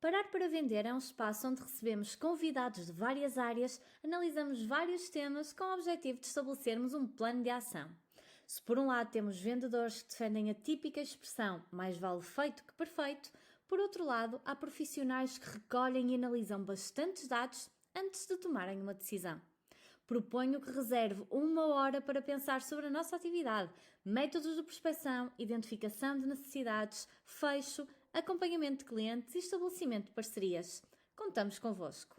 Parar para Vender é um espaço onde recebemos convidados de várias áreas, analisamos vários temas com o objetivo de estabelecermos um plano de ação. Se por um lado temos vendedores que defendem a típica expressão mais vale feito que perfeito, por outro lado há profissionais que recolhem e analisam bastantes dados antes de tomarem uma decisão. Proponho que reserve 1 hora para pensar sobre a nossa atividade, métodos de prospecção, identificação de necessidades, fecho, acompanhamento de clientes e estabelecimento de parcerias. Contamos convosco.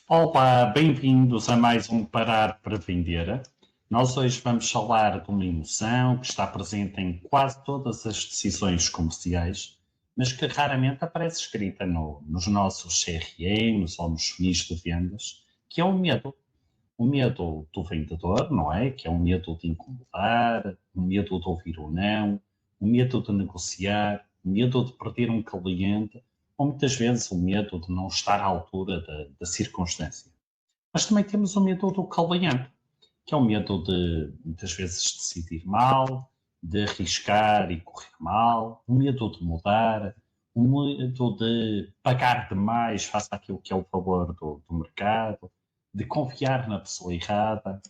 Olá, bem-vindos a mais um Parar para Vender. Nós hoje vamos falar de uma emoção que está presente em quase todas as decisões comerciais, mas que raramente aparece escrita nos nossos CRMs ou nos funis de vendas, que é o medo. O medo do vendedor, não é? Que é o medo de incomodar, o medo de ouvir o não, o medo de negociar, o medo de perder um cliente, ou muitas vezes o medo de não estar à altura da circunstância. Mas também temos o medo do cliente, que é o medo de muitas vezes decidir mal, de arriscar e correr mal, o medo de mudar, o medo de pagar demais face àquilo que é o valor do mercado, de confiar na pessoa errada.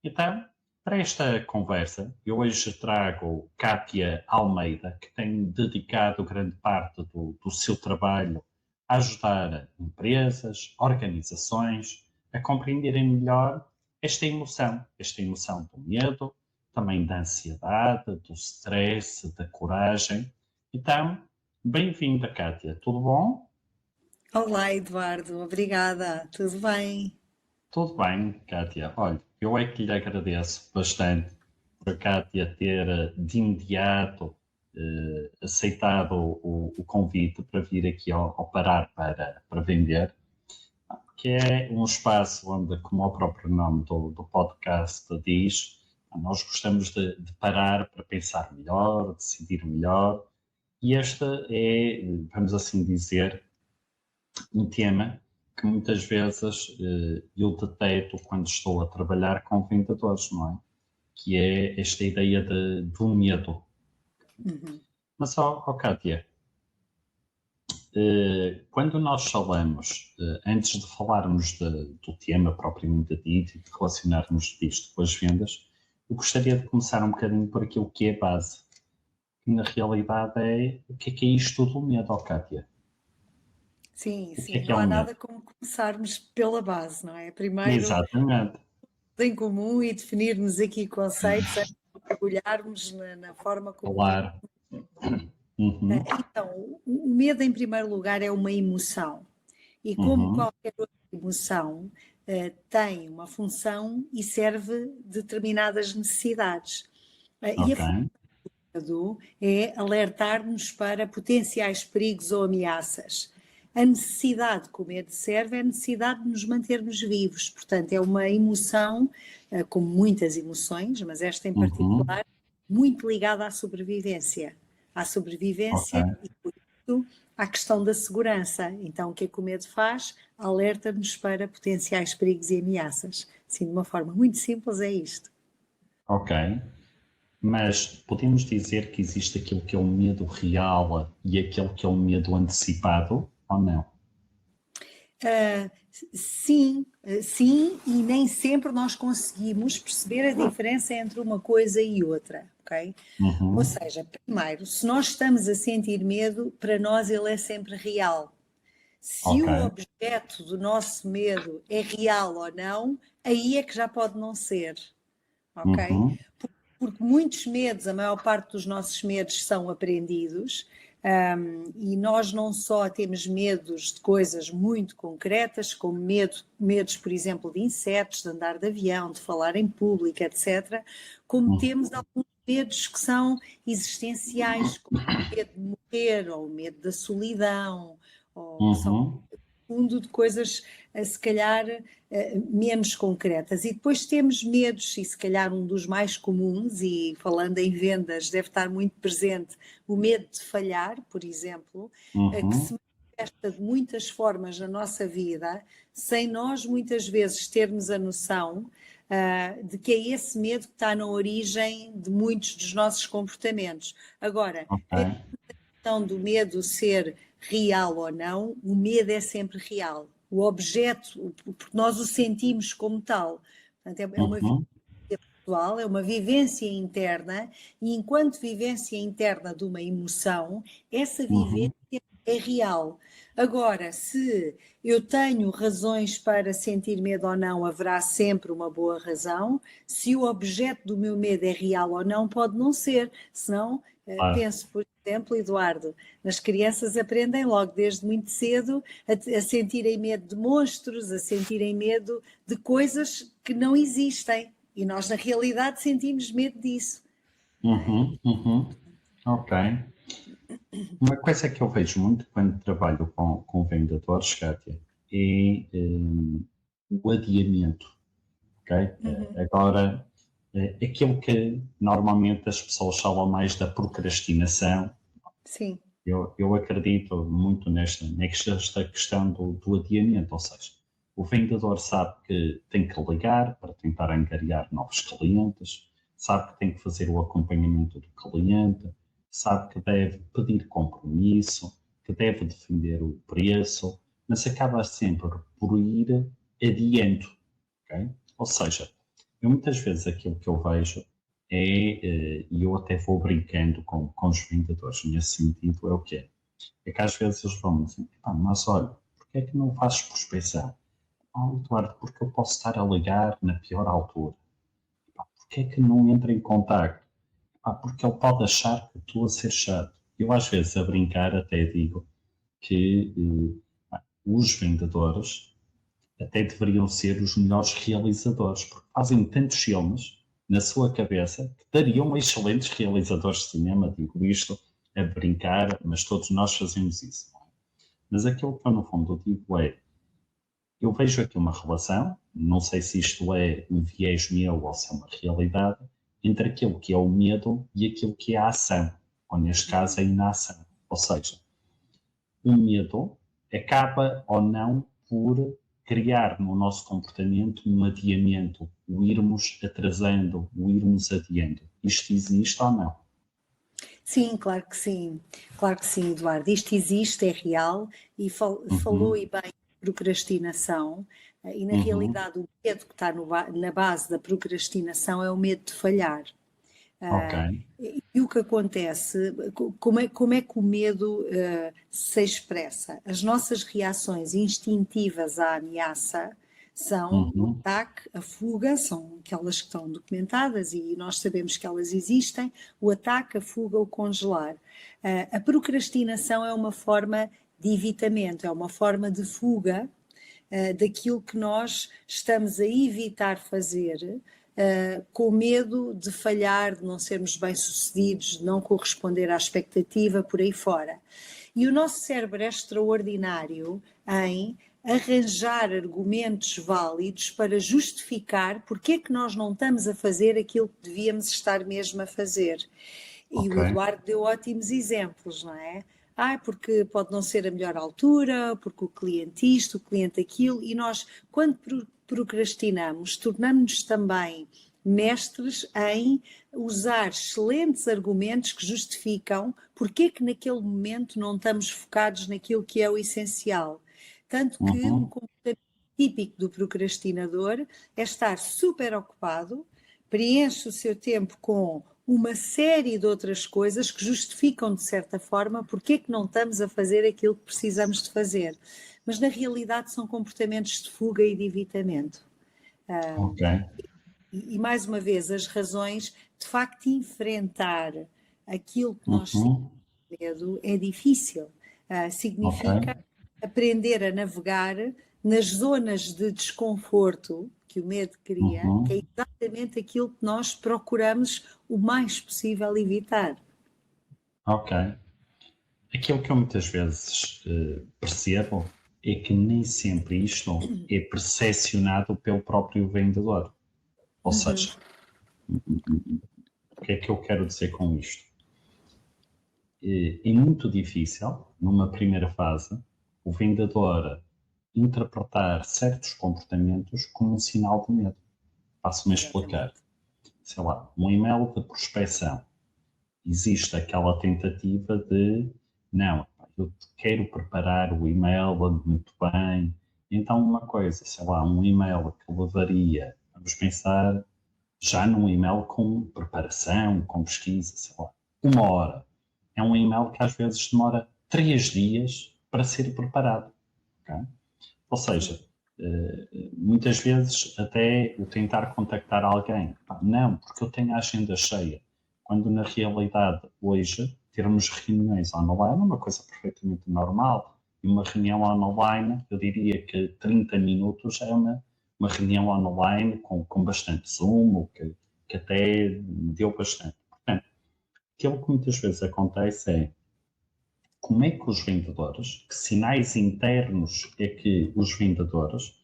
Então, para esta conversa, eu hoje trago Kátia Almeida, que tem dedicado grande parte do seu trabalho a ajudar empresas, organizações a compreenderem melhor esta emoção do medo, também da ansiedade, do stress, da coragem. Então, bem-vinda, Kátia. Tudo bom? Olá, Eduardo, obrigada, tudo bem? Tudo bem, Kátia. Olha, eu é que lhe agradeço bastante por a Kátia ter de imediato aceitado o convite para vir aqui ao Parar para Vender, que é um espaço onde, como o próprio nome do podcast diz, nós gostamos de parar para pensar melhor, decidir melhor, e este é, vamos assim dizer, um tema que muitas vezes eu deteto quando estou a trabalhar com vendedores, não é? Que é esta ideia do medo. Uhum. Mas, Kátia, quando nós falamos, antes de falarmos do tema propriamente dito e de relacionarmos isto com as vendas, eu gostaria de começar um bocadinho por aquilo que é a base. Que na realidade é o que é isto do medo, Kátia? Sim, O sim, que é não o há medo? nada como começarmos pela base, não é? Primeiro, Exatamente. em comum e definirmos aqui conceitos antes de mergulharmos na forma como o medo. Claro. Uhum, Então, o medo, em primeiro lugar, é uma emoção. E como uhum, qualquer outra emoção, tem uma função e serve determinadas necessidades. E a ok. função é alertar-nos para potenciais perigos ou ameaças. A necessidade que o medo serve é a necessidade de nos mantermos vivos, portanto, é uma emoção, como muitas emoções, mas esta em Uhum, particular, muito ligada à sobrevivência. À ok. sobrevivência e, por isso, à questão da segurança. Então, o que é que o medo faz? Alerta-nos para potenciais perigos e ameaças. Assim, de uma forma muito simples, é isto. Ok. Mas podemos dizer que existe aquilo que é o medo real e aquele que é o medo antecipado, ou não? Ah, sim, sim, e nem sempre nós conseguimos perceber a diferença entre uma coisa e outra, ok? Ou Uhum, seja, primeiro, se nós estamos a sentir medo, para nós ele é sempre real. Se ok. o objeto do nosso medo é real ou não, aí é que já pode não ser, ok? Uhum, Porque muitos medos, a maior parte dos nossos medos são aprendidos, e nós não só temos medos de coisas muito concretas, como medos, por exemplo, de insetos, de andar de avião, de falar em público, etc., como temos uhum, alguns medos que são existenciais, como o medo de morrer, ou o medo da solidão, ou são uhum, fundo de coisas, se calhar, menos concretas. E depois temos medos, e se calhar um dos mais comuns, e falando em vendas, deve estar muito presente, o medo de falhar, por exemplo, que se uhum, manifesta de muitas formas na nossa vida, sem nós muitas vezes termos a noção, de que é esse medo que está na origem de muitos dos nossos comportamentos. Agora, Ok. a questão do medo ser real ou não, o medo é sempre real. O objeto, porque nós o sentimos como tal. Portanto, é uma Uhum. pessoal, é uma vivência interna, e enquanto vivência interna de uma emoção, essa vivência é real. Agora, se eu tenho razões para sentir medo ou não, haverá sempre uma boa razão. Se o objeto do meu medo é real ou não, pode não ser. Senão, Claro. penso, por exemplo, Eduardo, nas crianças aprendem logo desde muito cedo a sentirem medo de monstros, a sentirem medo de coisas que não existem. E nós, na realidade, sentimos medo disso. Ok. Uma coisa que eu vejo muito quando trabalho com vendedores, Kátia, é o adiamento, ok? Agora, aquilo que normalmente as pessoas falam mais da procrastinação, Sim. eu acredito muito nesta questão do adiamento, ou seja, o vendedor sabe que tem que ligar para tentar angariar novos clientes, sabe que tem que fazer o acompanhamento do cliente, sabe que deve pedir compromisso, que deve defender o preço, mas acaba sempre por ir adiando, ok? Ou seja, eu muitas vezes aquilo que eu vejo e eu até vou brincando com os vendedores nesse sentido, é o quê? É que às vezes eles vão dizer, mas olha, porquê é que não fazes prospecção? Eduardo, porque eu posso estar a ligar na pior altura. Porquê é que não entra em contacto? Porque ele pode achar que estou a ser chato. Eu às vezes a brincar até digo que os vendedores até deveriam ser os melhores realizadores, porque fazem tantos filmes na sua cabeça que dariam excelentes realizadores de cinema, digo isto a brincar, mas todos nós fazemos isso. Mas aquilo que eu no fundo digo é, eu vejo aqui uma relação, não sei se isto é um viés meu ou se é uma realidade, entre aquilo que é o medo e aquilo que é a ação, ou neste caso a inação. Ou seja, o medo acaba ou não por criar no nosso comportamento um adiamento, o irmos atrasando, o irmos adiando. Isto existe ou não? Sim, claro que sim. Claro que sim, Eduardo. Isto existe, é real, e falou e bem de procrastinação, e na realidade o medo que está na base da procrastinação é o medo de falhar. Ok. E o que acontece, como é que o medo se expressa? As nossas reações instintivas à ameaça são o ataque, a fuga, são aquelas que estão documentadas e nós sabemos que elas existem, o ataque, a fuga, o congelar. A procrastinação é uma forma de evitamento, é uma forma de fuga daquilo que nós estamos a evitar fazer, com medo de falhar, de não sermos bem-sucedidos, de não corresponder à expectativa, por aí fora. E o nosso cérebro é extraordinário em arranjar argumentos válidos para justificar porque é que nós não estamos a fazer aquilo que devíamos estar mesmo a fazer. E o Eduardo deu ótimos exemplos, não é? Porque pode não ser a melhor altura, porque o cliente isto, o cliente aquilo, e nós, quando procrastinamos, tornamos-nos também mestres em usar excelentes argumentos que justificam porque é que naquele momento não estamos focados naquilo que é o essencial. Tanto que um comportamento típico do procrastinador é estar super ocupado, preenche o seu tempo com uma série de outras coisas que justificam, de certa forma, porque é que não estamos a fazer aquilo que precisamos de fazer. Mas, na realidade, são comportamentos de fuga e de evitamento. Ok. E mais uma vez, as razões, de facto, enfrentar aquilo que nós sentimos medo é difícil. Significa aprender a navegar nas zonas de desconforto que o medo cria, que é exatamente aquilo que nós procuramos o mais possível evitar. Ok. Aquilo que eu muitas vezes percebo é que nem sempre isto é percepcionado pelo próprio vendedor. Ou seja, o que é que eu quero dizer com isto? É muito difícil, numa primeira fase, o vendedor interpretar certos comportamentos como um sinal de medo. Passo-me a explicar. Sei lá, um e-mail de prospecção. Existe aquela tentativa de, não, eu quero preparar o e-mail muito bem. Então uma coisa, sei lá, um e-mail que levaria, vamos pensar, já num e-mail com preparação, com pesquisa, sei lá, 1 hora. É um e-mail que às vezes demora 3 dias para ser preparado. Okay? Ou seja, muitas vezes até o tentar contactar alguém, não, porque eu tenho a agenda cheia, quando na realidade hoje termos reuniões online é uma coisa perfeitamente normal, e uma reunião online, eu diria que 30 minutos é uma reunião online com bastante Zoom, que até deu bastante. Portanto, aquilo que muitas vezes acontece é como é que os vendedores, que sinais internos é que os vendedores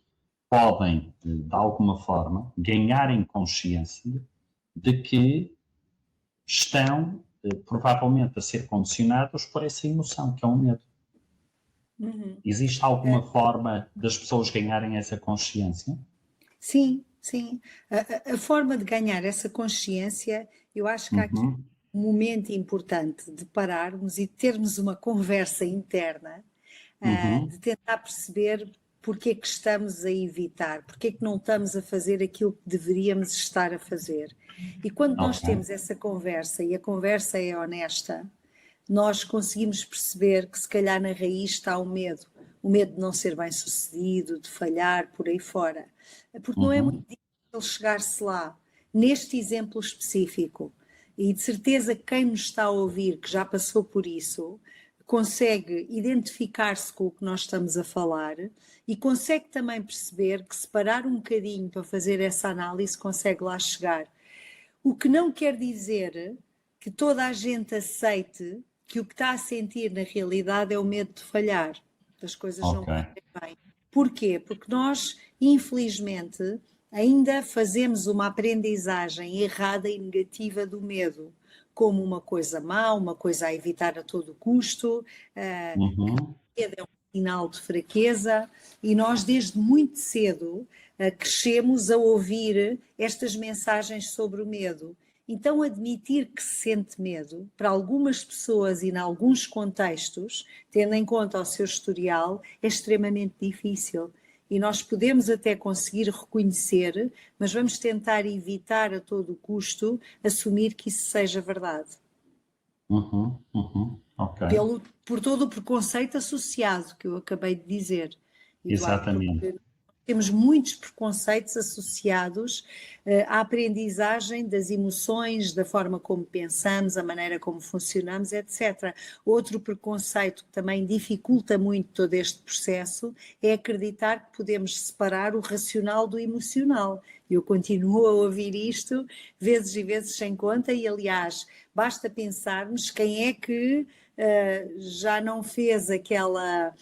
podem, de alguma forma, ganharem consciência de que estão, provavelmente, a ser condicionados por essa emoção, que é o medo. Existe alguma forma das pessoas ganharem essa consciência? Sim, sim. A forma de ganhar essa consciência, eu acho que há aqui um momento importante de pararmos e termos uma conversa interna, de tentar perceber porque é que estamos a evitar, porque é que não estamos a fazer aquilo que deveríamos estar a fazer. E quando nós temos essa conversa, e a conversa é honesta, nós conseguimos perceber que se calhar na raiz está o medo de não ser bem sucedido, de falhar, por aí fora. Porque não é muito difícil chegar-se lá, neste exemplo específico. E de certeza que quem nos está a ouvir, que já passou por isso, consegue identificar-se com o que nós estamos a falar e consegue também perceber que se parar um bocadinho para fazer essa análise, consegue lá chegar. O que não quer dizer que toda a gente aceite que o que está a sentir na realidade é o medo de falhar, das coisas não correrem bem. Porquê? Porque nós, infelizmente, ainda fazemos uma aprendizagem errada e negativa do medo, como uma coisa má, uma coisa a evitar a todo custo, medo é um sinal de fraqueza, e nós desde muito cedo crescemos a ouvir estas mensagens sobre o medo. Então admitir que se sente medo, para algumas pessoas e em alguns contextos, tendo em conta o seu historial, é extremamente difícil. E nós podemos até conseguir reconhecer, mas vamos tentar evitar a todo custo assumir que isso seja verdade. Por todo o preconceito associado que eu acabei de dizer. Exatamente. Temos muitos preconceitos associados à aprendizagem das emoções, da forma como pensamos, a maneira como funcionamos, etc. Outro preconceito que também dificulta muito todo este processo é acreditar que podemos separar o racional do emocional. Eu continuo a ouvir isto vezes e vezes sem conta e, aliás, basta pensarmos quem é que já não fez aquela...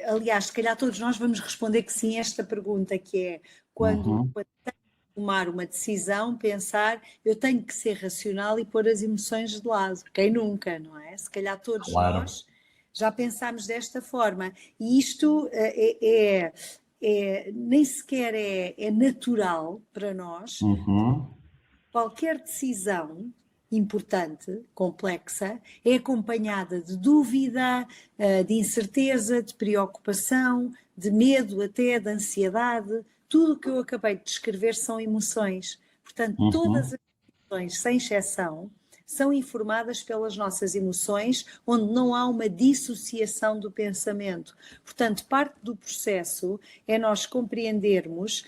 Aliás, se calhar todos nós vamos responder que sim a esta pergunta, que é quando tenho que tomar uma decisão, pensar, eu tenho que ser racional e pôr as emoções de lado. Quem nunca, não é? Se calhar todos nós já pensámos desta forma. E isto nem sequer é natural para nós. Qualquer decisão importante, complexa, é acompanhada de dúvida, de incerteza, de preocupação, de medo até, de ansiedade. Tudo o que eu acabei de descrever são emoções. Portanto, todas as emoções, sem exceção, são informadas pelas nossas emoções, onde não há uma dissociação do pensamento. Portanto, parte do processo é nós compreendermos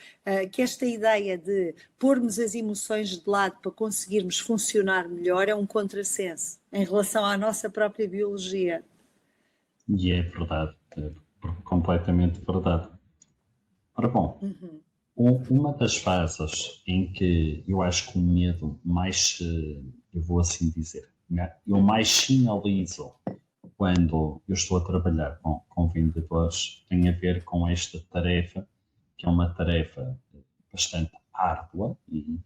que esta ideia de pormos as emoções de lado para conseguirmos funcionar melhor é um contrassenso em relação à nossa própria biologia. E é verdade, é completamente verdade. Ora bom, uma das fases em que eu acho que o medo mais, eu vou assim dizer, eu mais sinalizo quando eu estou a trabalhar com vendedores tem a ver com esta tarefa, que é uma tarefa bastante árdua, e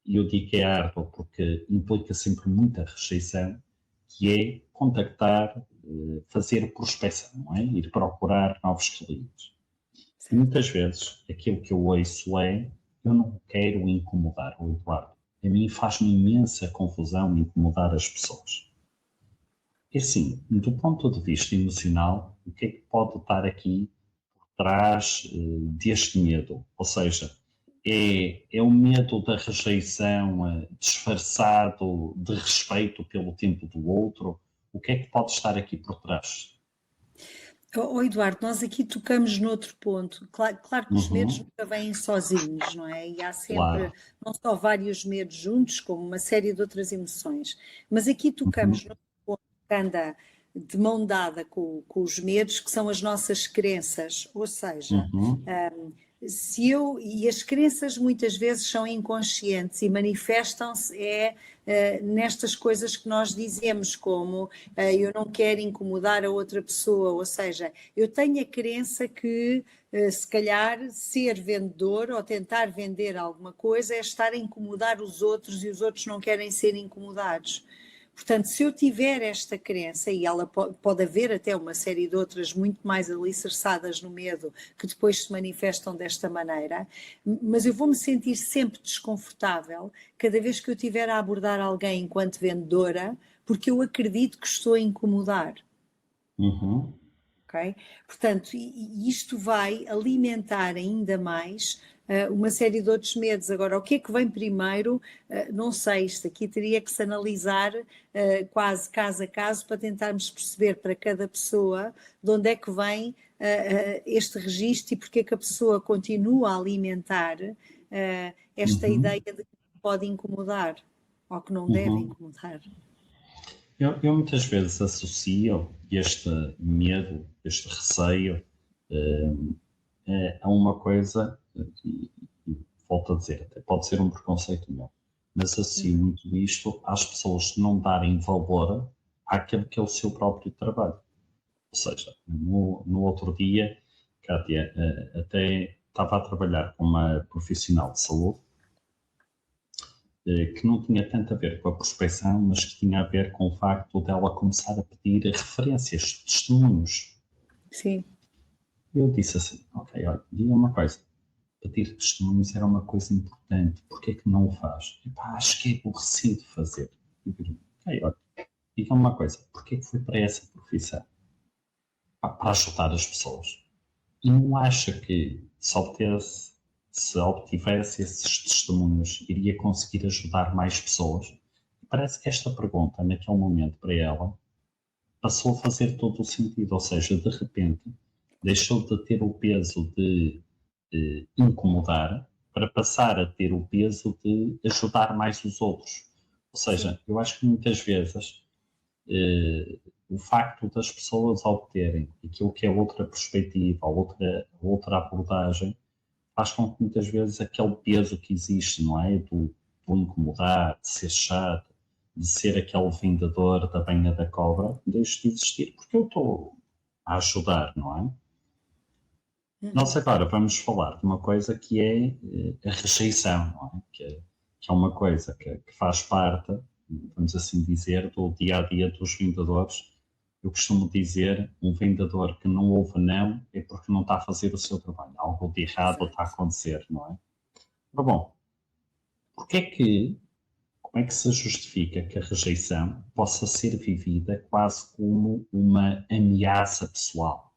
eu digo que é árdua porque implica sempre muita rejeição, que é contactar, fazer prospecção, não é? Ir procurar novos clientes. E muitas vezes aquilo que eu ouço é: eu não quero incomodar o Eduardo. A mim faz-me imensa confusão incomodar as pessoas. E assim, do ponto de vista emocional, o que é que pode estar aqui por trás deste medo? Ou seja, é o medo da rejeição disfarçado de respeito pelo tempo do outro? O que é que pode estar aqui por trás? Eduardo, nós aqui tocamos noutro ponto. Claro que os medos Uhum, nunca vêm sozinhos, não é? E há sempre claro. não só vários medos juntos, como uma série de outras emoções. Mas aqui tocamos Uhum, no ponto que anda de mão dada com os medos, que são as nossas crenças. Ou seja, uhum, e as crenças muitas vezes são inconscientes e manifestam-se nestas coisas que nós dizemos, como eu não quero incomodar a outra pessoa, ou seja, eu tenho a crença que se calhar ser vendedor ou tentar vender alguma coisa é estar a incomodar os outros e os outros não querem ser incomodados. Portanto, se eu tiver esta crença, e ela pode haver até uma série de outras muito mais alicerçadas no medo, que depois se manifestam desta maneira, mas eu vou-me sentir sempre desconfortável cada vez que eu estiver a abordar alguém enquanto vendedora, porque eu acredito que estou a incomodar. uhum. Okay? Portanto, isto vai alimentar ainda mais uma série de outros medos. Agora, o que é que vem primeiro? Não sei, isto aqui teria que se analisar quase caso a caso para tentarmos perceber para cada pessoa de onde é que vem este registro e porque é que a pessoa continua a alimentar esta Uhum, ideia de que pode incomodar ou que não deve uhum. incomodar. Eu muitas vezes associo este medo, este receio, eh, a uma coisa, e volto a dizer, até pode ser um preconceito meu, mas associo Uhum. muito isto às pessoas não darem valor àquele que é o seu próprio trabalho. Ou seja, no outro dia, Kátia, até estava a trabalhar com uma profissional de saúde que não tinha tanto a ver com a prospecção, mas que tinha a ver com o facto dela começar a pedir referências, testemunhos. Sim. Eu disse assim, ok, olha, diga uma coisa, pedir testemunhos era uma coisa importante, porque é que não o faz? Epá, acho que é aborrecido fazer. Eu digo, ok, olha, diga uma coisa, porque é que foi para essa profissão? Para ajudar as pessoas. E não acha que se obtivesse esses testemunhos, iria conseguir ajudar mais pessoas? Parece que esta pergunta, naquele momento, para ela, passou a fazer todo o sentido. Ou seja, de repente, deixou de ter o peso de incomodar para passar a ter o peso de ajudar mais os outros. Ou Sim. seja, eu acho que muitas vezes o facto das pessoas obterem aquilo que é outra perspectiva, outra abordagem, faz com que muitas vezes aquele peso que existe, não é? Do incomodar, de ser chato, de ser aquele vendedor da banha da cobra, deixe de existir, porque eu estou a ajudar, não é? Nós Uhum. agora vamos falar de uma coisa que é a rejeição, não é? Que é uma coisa que faz parte, vamos assim dizer, do dia a dia dos vendedores. Eu costumo dizer, um vendedor que não ouve não é porque não está a fazer o seu trabalho. Algo de errado está a Exato. acontecer, não é? Mas bom, porque é que, como é que se justifica que a rejeição possa ser vivida quase como uma ameaça pessoal,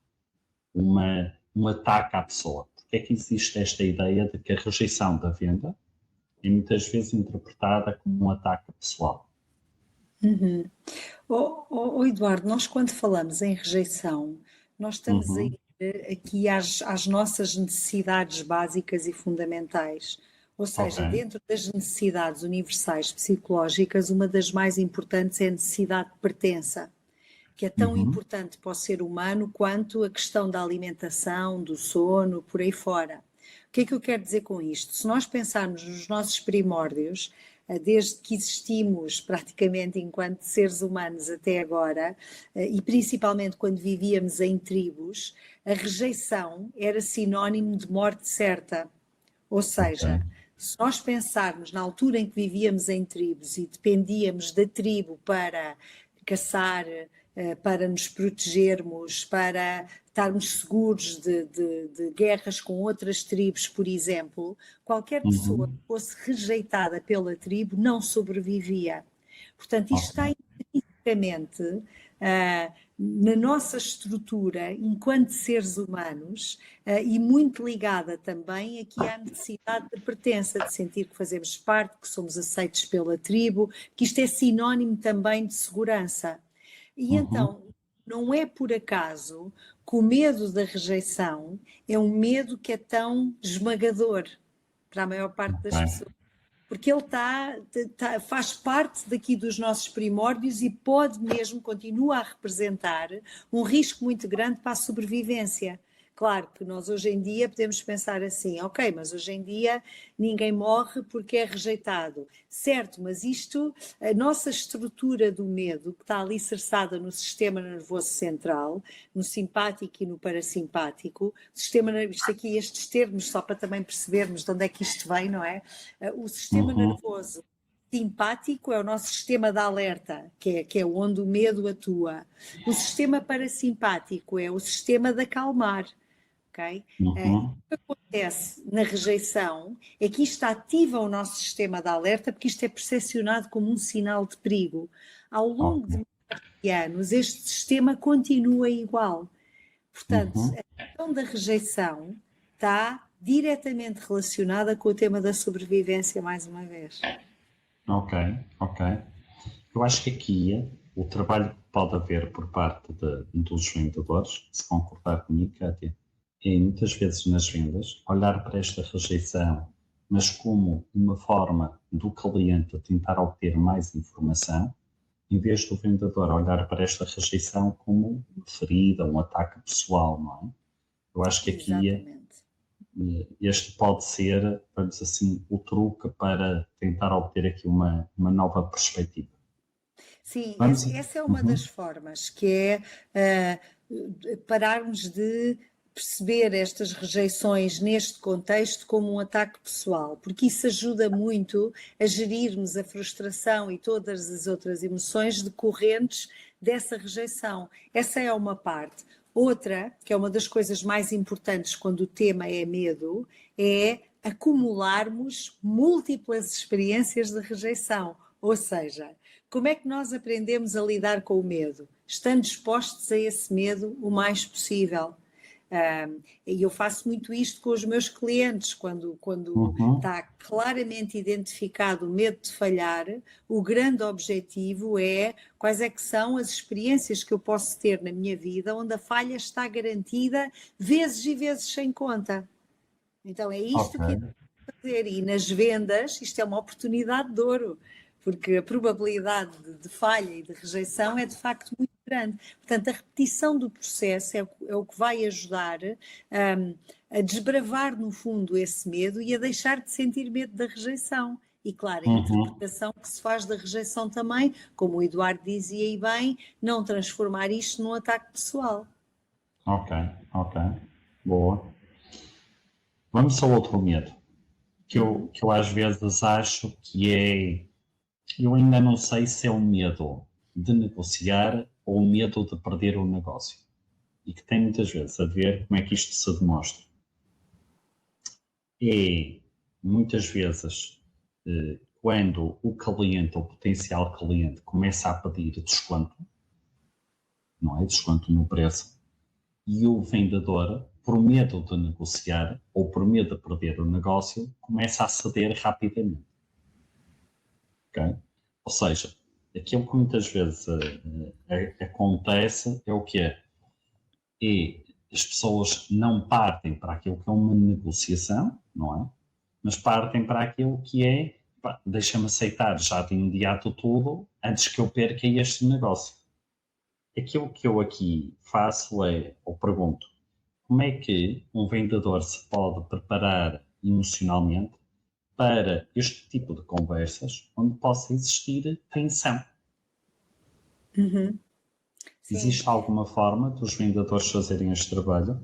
um ataque à pessoa? Porque é que existe esta ideia de que a rejeição da venda é muitas vezes interpretada como um ataque pessoal? Uhum. Eduardo, nós quando falamos em rejeição, nós estamos a ir Uhum, aqui às nossas necessidades básicas e fundamentais. Ou ok. seja, dentro das necessidades universais psicológicas, uma das mais importantes é a necessidade de pertença, que é tão Uhum, importante para o ser humano quanto a questão da alimentação, do sono, por aí fora. O que é que eu quero dizer com isto? Se nós pensarmos nos nossos primórdios, desde que existimos praticamente enquanto seres humanos até agora, e principalmente quando vivíamos em tribos, a rejeição era sinónimo de morte certa. Ou ok. seja, se nós pensarmos na altura em que vivíamos em tribos e dependíamos da tribo para caçar, para nos protegermos, para estarmos seguros de guerras com outras tribos, por exemplo, qualquer pessoa que fosse rejeitada pela tribo não sobrevivia. Portanto, isto está intrinsecamente na nossa estrutura enquanto seres humanos e muito ligada também aqui à necessidade de pertença, de sentir que fazemos parte, que somos aceitos pela tribo, que isto é sinónimo também de segurança. E então, não é por acaso que o medo da rejeição é um medo que é tão esmagador para a maior parte das pessoas. Porque ele faz parte daqui dos nossos primórdios e pode mesmo, continua a representar um risco muito grande para a sobrevivência. Claro que nós hoje em dia podemos pensar assim, ok, mas hoje em dia ninguém morre porque é rejeitado. Certo, mas isto, a nossa estrutura do medo, que está alicerçada no sistema nervoso central, no simpático e no parasimpático, isto aqui, estes termos, só para também percebermos de onde é que isto vem, não é? O sistema nervoso simpático é o nosso sistema de alerta, que é onde o medo atua. O sistema parasimpático é o sistema de acalmar. Okay? O que acontece na rejeição é que isto ativa o nosso sistema de alerta, porque isto é percepcionado como um sinal de perigo. Ao longo de anos, este sistema continua igual. Portanto, a questão da rejeição está diretamente relacionada com o tema da sobrevivência, mais uma vez. Ok. Eu acho que aqui o trabalho que pode haver por parte dos vendedores, se concordar comigo, Kátia, é muitas vezes nas vendas olhar para esta rejeição, mas como uma forma do cliente tentar obter mais informação, em vez do vendedor olhar para esta rejeição como uma ferida, um ataque pessoal, não é? Eu acho que aqui este pode ser, vamos assim, o truque para tentar obter aqui uma nova perspectiva. Sim, essa é uma das formas, que é pararmos de perceber estas rejeições neste contexto como um ataque pessoal, porque isso ajuda muito a gerirmos a frustração e todas as outras emoções decorrentes dessa rejeição. Essa é uma parte. Outra, que é uma das coisas mais importantes quando o tema é medo, é acumularmos múltiplas experiências de rejeição. Ou seja, como é que nós aprendemos a lidar com o medo? Estando dispostos a esse medo o mais possível. E eu faço muito isto com os meus clientes, quando está claramente identificado o medo de falhar, o grande objetivo é quais é que são as experiências que eu posso ter na minha vida onde a falha está garantida vezes e vezes sem conta. Então é isto que eu tenho que fazer, e nas vendas isto é uma oportunidade de ouro, porque a probabilidade de falha e de rejeição é de facto muito grande. Portanto, a repetição do processo é o que vai ajudar a desbravar, no fundo, esse medo e a deixar de sentir medo da rejeição. E, claro, a interpretação que se faz da rejeição também, como o Eduardo dizia e bem, não transformar isto num ataque pessoal. Ok. Boa. Vamos ao outro medo, que eu às vezes acho que é... Eu ainda não sei se é o medo de negociar ou o medo de perder o negócio. E que tem muitas vezes a ver como é que isto se demonstra. É, muitas vezes, quando o cliente ou o potencial cliente começa a pedir desconto, não é? Desconto no preço, e o vendedor, por medo de negociar ou por medo de perder o negócio, começa a ceder rapidamente. Okay? Ou seja, aquilo que muitas vezes acontece é o que é? E as pessoas não partem para aquilo que é uma negociação, não é? Mas partem para aquilo que é, deixa-me aceitar já de imediato tudo antes que eu perca este negócio. Aquilo que eu aqui faço ou pergunto, como é que um vendedor se pode preparar emocionalmente para este tipo de conversas onde possa existir tensão? Existe alguma forma dos vendedores fazerem este trabalho?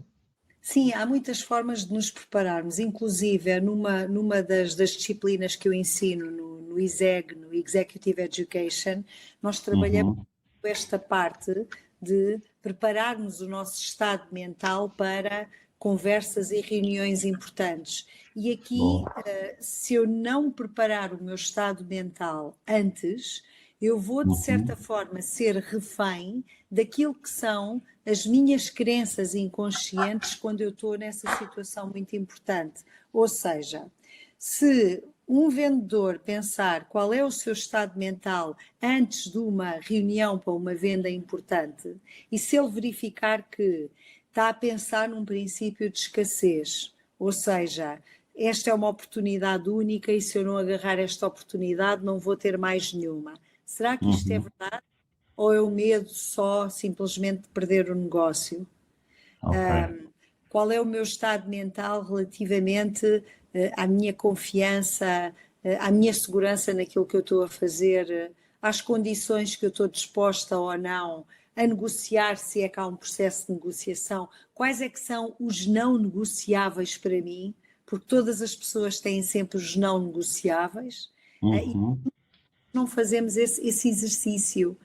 Sim, há muitas formas de nos prepararmos, inclusive numa das disciplinas que eu ensino no ESEG, no Executive Education, nós trabalhamos esta parte de prepararmos o nosso estado mental para conversas e reuniões importantes. E aqui, se eu não preparar o meu estado mental antes, eu vou, de certa forma, ser refém daquilo que são as minhas crenças inconscientes quando eu estou nessa situação muito importante. Ou seja, se um vendedor pensar qual é o seu estado mental antes de uma reunião para uma venda importante, e se ele verificar que está a pensar num princípio de escassez, ou seja, esta é uma oportunidade única e se eu não agarrar esta oportunidade não vou ter mais nenhuma. Será que isto é verdade? Ou é o medo só simplesmente de perder o negócio? Qual é o meu estado mental relativamente à minha confiança, à minha segurança naquilo que eu estou a fazer, às condições que eu estou disposta ou não a negociar, se é que há um processo de negociação? Quais é que são os não negociáveis para mim? Porque todas as pessoas têm sempre os não negociáveis. E não fazemos esse exercício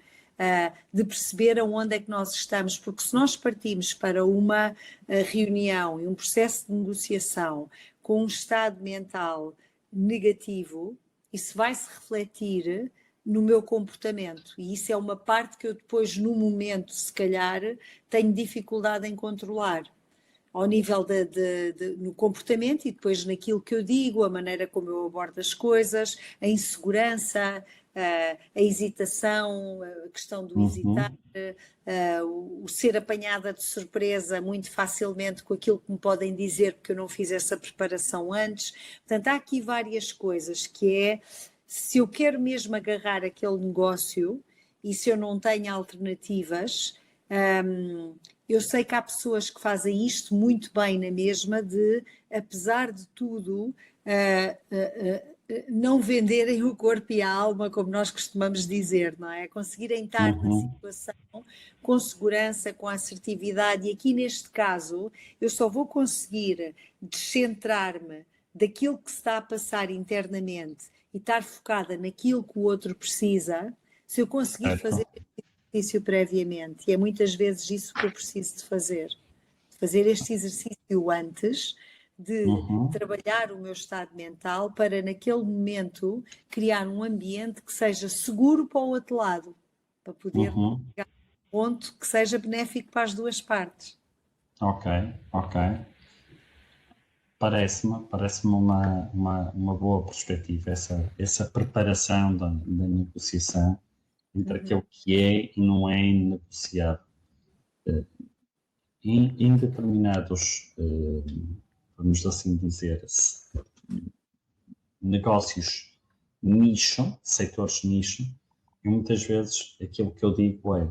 de perceber aonde é que nós estamos, porque se nós partimos para uma reunião e um processo de negociação com um estado mental negativo, isso vai se refletir no meu comportamento, e isso é uma parte que eu depois, no momento, se calhar, tenho dificuldade em controlar, ao nível no comportamento e depois naquilo que eu digo, a maneira como eu abordo as coisas, a insegurança, a hesitação, a questão do hesitar, o ser apanhada de surpresa muito facilmente com aquilo que me podem dizer porque eu não fiz essa preparação antes. Portanto, há aqui várias coisas que é, se eu quero mesmo agarrar aquele negócio e se eu não tenho alternativas, eu sei que há pessoas que fazem isto muito bem na mesma, de, apesar de tudo, não venderem o corpo e a alma, como nós costumamos dizer, não é? Conseguirem estar na situação com segurança, com assertividade, e aqui neste caso eu só vou conseguir descentrar-me daquilo que se está a passar internamente e estar focada naquilo que o outro precisa, se eu conseguir fazer exercício previamente, e é muitas vezes isso que eu preciso de fazer este exercício antes de trabalhar o meu estado mental para naquele momento criar um ambiente que seja seguro para o outro lado, para poder chegar a um ponto que seja benéfico para as duas partes. Ok. Parece-me uma boa perspectiva, essa preparação da negociação entre aquilo que é e não é negociável. Em determinados, vamos assim dizer, negócios nicho, setores nicho, e muitas vezes aquilo que eu digo é,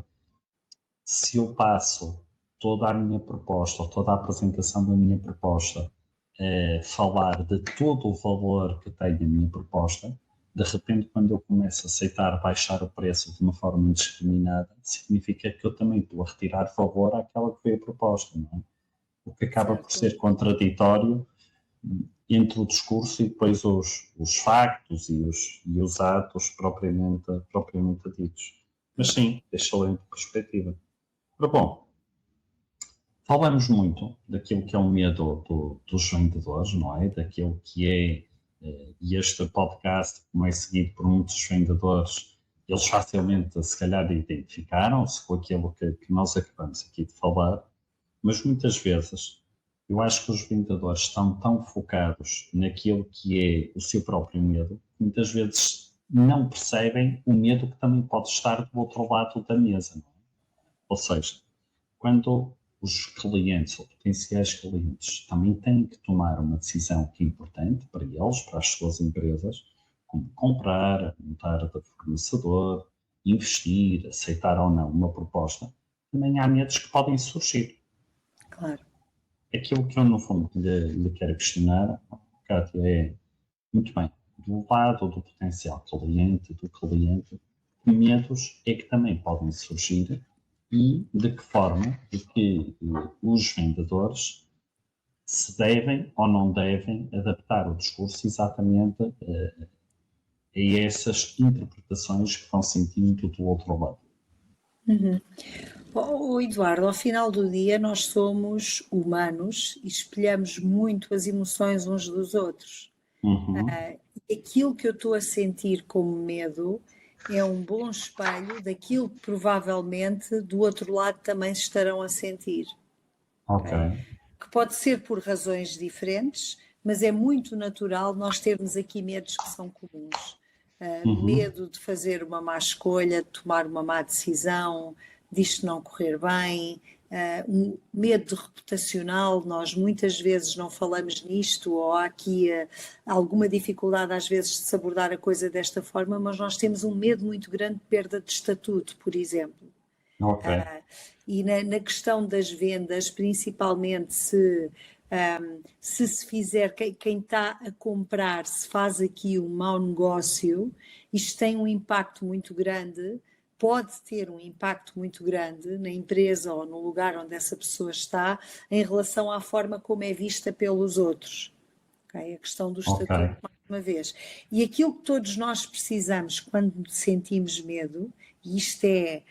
se eu passo toda a minha proposta, ou toda a apresentação da minha proposta, falar de todo o valor que tem a minha proposta, de repente, quando eu começo a aceitar baixar o preço de uma forma indiscriminada, significa que eu também estou a retirar valor àquela que foi a proposta, não é? O que acaba por ser contraditório entre o discurso e depois os factos e os atos propriamente ditos. Mas sim, excelente perspectiva. Ora, bom, falamos muito daquilo que é o medo dos vendedores, não é? Daquilo que é, e este podcast, como é seguido por muitos vendedores, eles facilmente, se calhar, identificaram-se com aquilo que nós acabamos aqui de falar, mas muitas vezes eu acho que os vendedores estão tão focados naquilo que é o seu próprio medo, que muitas vezes não percebem o medo que também pode estar do outro lado da mesa, não é? Ou seja, quando os clientes ou potenciais clientes também têm que tomar uma decisão que é importante para eles, para as suas empresas, como comprar, mudar de fornecedor, investir, aceitar ou não uma proposta, também há medos que podem surgir. Claro. Aquilo que eu, no fundo, lhe quero questionar, Kátia, é, muito bem, do lado do potencial cliente, do cliente, que medos é que também podem surgir e de que forma é que os vendedores se devem ou não devem adaptar o discurso exatamente a essas interpretações que vão sentindo do outro lado. Eduardo, ao final do dia nós somos humanos e espelhamos muito as emoções uns dos outros. Uhum. Aquilo que eu estou a sentir como medo é um bom espelho daquilo que provavelmente do outro lado também se estarão a sentir. Ok. Que pode ser por razões diferentes, mas é muito natural nós termos aqui medos que são comuns. Uhum. Medo de fazer uma má escolha, de tomar uma má decisão, disto não correr bem, um medo reputacional, nós muitas vezes não falamos nisto, ou há aqui alguma dificuldade às vezes de se abordar a coisa desta forma, mas nós temos um medo muito grande de perda de estatuto, por exemplo. Ok. E na questão das vendas, principalmente se fizer, quem está a comprar, se faz aqui um mau negócio, isto tem um impacto muito grande, pode ter um impacto muito grande na empresa ou no lugar onde essa pessoa está, em relação à forma como é vista pelos outros. Okay? A questão do Ok. estatuto, mais uma vez. E aquilo que todos nós precisamos quando sentimos medo, e isto é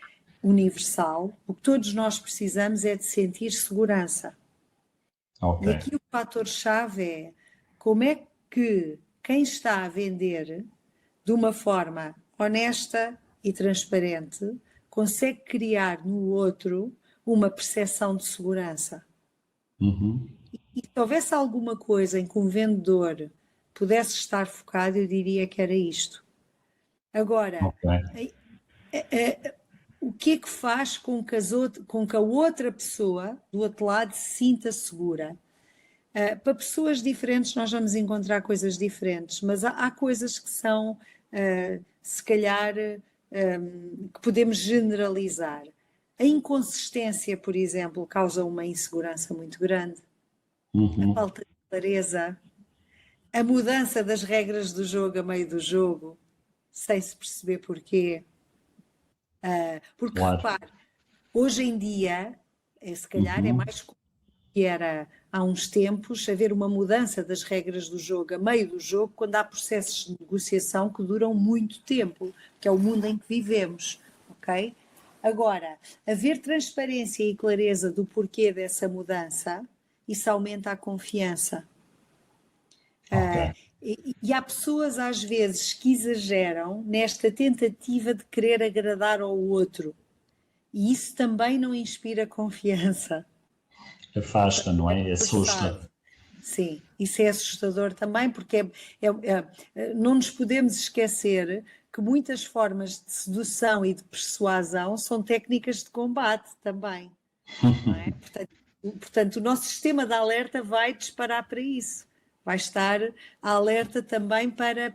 universal, o que todos nós precisamos é de sentir segurança. Ok. E aqui o fator-chave é como é que quem está a vender de uma forma honesta e transparente consegue criar no outro uma percepção de segurança. Uhum. E se houvesse alguma coisa em que um vendedor pudesse estar focado, eu diria que era isto. Agora, Ok. o que é que faz com que a outra pessoa do outro lado se sinta segura? Para pessoas diferentes nós vamos encontrar coisas diferentes, mas há coisas que são, se calhar, que podemos generalizar. A inconsistência, por exemplo, causa uma insegurança muito grande. A Uhum. falta de clareza, a mudança das regras do jogo a meio do jogo, sem se perceber porquê. Porque, Claro. repare, hoje em dia, se calhar é Uhum. mais comum que era há uns tempos haver uma mudança das regras do jogo a meio do jogo, quando há processos de negociação que duram muito tempo, que é o mundo em que vivemos, ok? Agora, haver transparência e clareza do porquê dessa mudança, isso aumenta a confiança. Ok. E há pessoas às vezes que exageram nesta tentativa de querer agradar ao outro. E isso também não inspira confiança. Afasta, não é? Forçado. Assusta. Sim, isso é assustador também, porque não nos podemos esquecer que muitas formas de sedução e de persuasão são técnicas de combate também, não é? Portanto, o nosso sistema de alerta vai disparar para isso. Vai estar alerta também para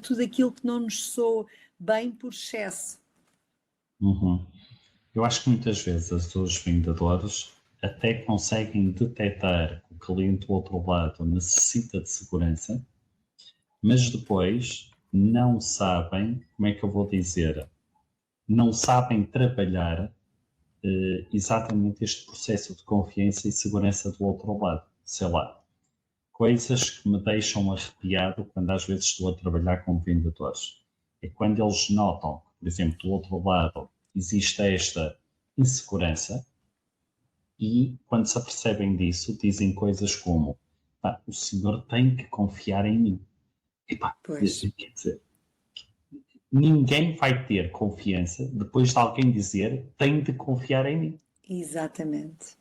tudo aquilo que não nos soa bem por excesso. Uhum. Eu acho que muitas vezes os vendedores até conseguem detectar que o cliente do outro lado necessita de segurança, mas depois não sabem, como é que eu vou dizer, não sabem trabalhar exatamente este processo de confiança e segurança do outro lado. Sei lá, coisas que me deixam arrepiado quando às vezes estou a trabalhar com vendedores. É quando eles notam, por exemplo, do outro lado existe esta insegurança e quando se apercebem disso dizem coisas como o senhor tem que confiar em mim. Epá, Pois, quer dizer, ninguém vai ter confiança depois de alguém dizer tem de confiar em mim, exatamente.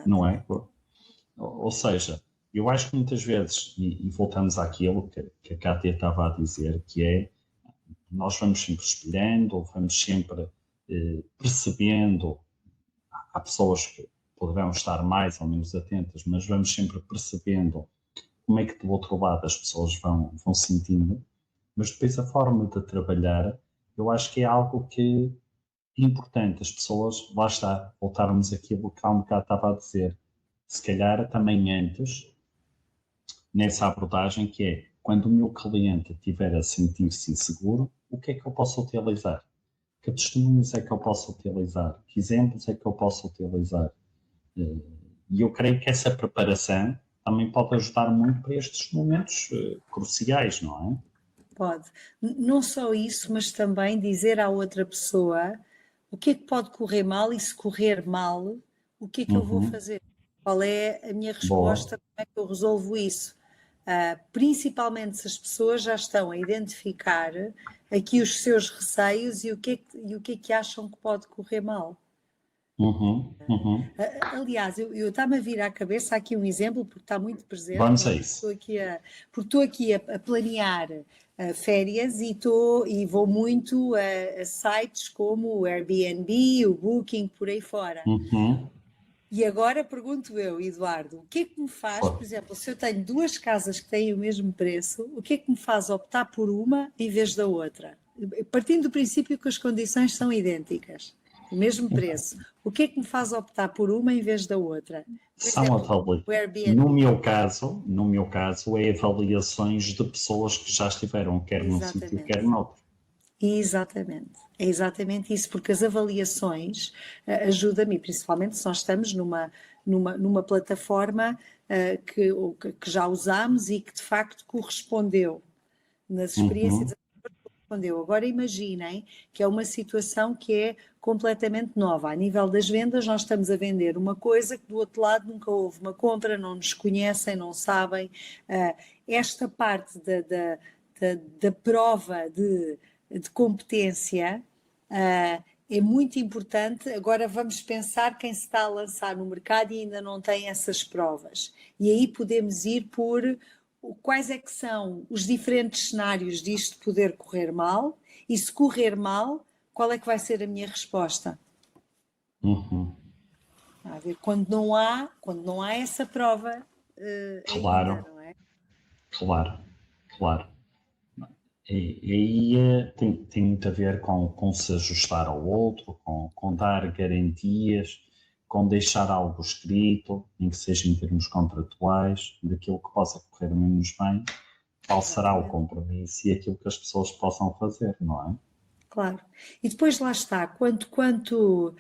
não é? Exatamente. Ou seja, eu acho que muitas vezes, e voltamos àquilo que a Cátia estava a dizer, que é nós vamos sempre espelhando, vamos sempre percebendo, há pessoas que poderão estar mais ou menos atentas, mas vamos sempre percebendo como é que do outro lado as pessoas vão sentindo, mas depois a forma de trabalhar, eu acho que é algo que é importante, as pessoas, lá está, voltarmos àquilo que há um bocado estava a dizer, se calhar também antes, nessa abordagem que é, quando o meu cliente estiver a sentir-se inseguro, o que é que eu posso utilizar? Que testemunhos é que eu posso utilizar? Que exemplos é que eu posso utilizar? E eu creio que essa preparação também pode ajudar muito para estes momentos cruciais, não Pode. Não só isso, mas também dizer à outra pessoa o que é que pode correr mal e se correr mal, o que é que eu vou fazer? Qual é a minha resposta? Boa. Como é que eu resolvo isso? Principalmente se as pessoas já estão a identificar aqui os seus receios e o que é que acham que pode correr mal. Aliás, eu está-me a vir à cabeça aqui um exemplo, porque está muito presente, Vamos não a é? isso. Porque estou aqui a planear férias e vou muito a sites como o Airbnb, o Booking, por aí fora. E agora pergunto eu, Eduardo, o que é que me faz, por exemplo, se eu tenho duas casas que têm o mesmo preço, o que é que me faz optar por uma em vez da outra? Partindo do princípio que as condições são idênticas, o mesmo preço, o que é que me faz optar por uma em vez da outra? Por São exemplo, o Airbnb. no meu caso, é avaliações de pessoas que já estiveram, quer num sítio, quer Exatamente. noutro. Exatamente, é exatamente isso, porque as avaliações ajudam-me, principalmente se nós estamos numa plataforma que já usámos e que de facto correspondeu nas experiências. Correspondeu. Agora imaginem que é uma situação que é completamente nova. A nível das vendas, nós estamos a vender uma coisa que do outro lado nunca houve uma compra, não nos conhecem, não sabem. Esta parte da prova de competência é muito importante. Agora vamos pensar quem se está a lançar no mercado e ainda não tem essas provas. E aí podemos ir por quais é que são os diferentes cenários disto poder correr mal e se correr mal, qual é que vai ser a minha resposta? A ver, quando não há essa prova Claro, ainda, não é? claro. E aí tem muito a ver com se ajustar ao outro, com dar garantias, com deixar algo escrito, nem que seja em termos contratuais, daquilo que possa correr menos bem, qual será o Exatamente. compromisso e aquilo que as pessoas possam fazer, não é? Claro. E depois lá está, quanto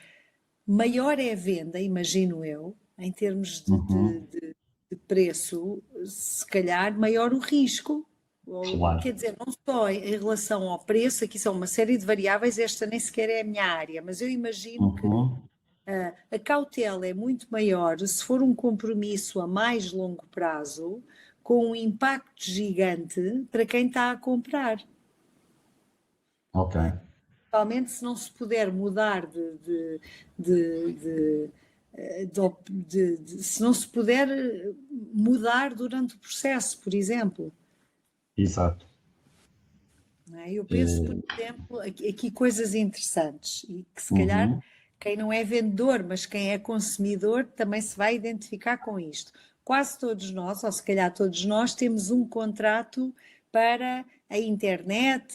maior é a venda, imagino eu, em termos de preço, se calhar maior o risco. Claro. Quer dizer, não só em relação ao preço, aqui são uma série de variáveis, esta nem sequer é a minha área, mas eu imagino que a cautela é muito maior se for um compromisso a mais longo prazo, com um impacto gigante para quem está a comprar. Ok. Principalmente se não se puder mudar se não se puder mudar durante o processo, por exemplo. Exato. Não é? Eu penso, por exemplo, aqui coisas interessantes e que se calhar quem não é vendedor, mas quem é consumidor também se vai identificar com isto. Quase todos nós, ou se calhar todos nós, temos um contrato para a internet,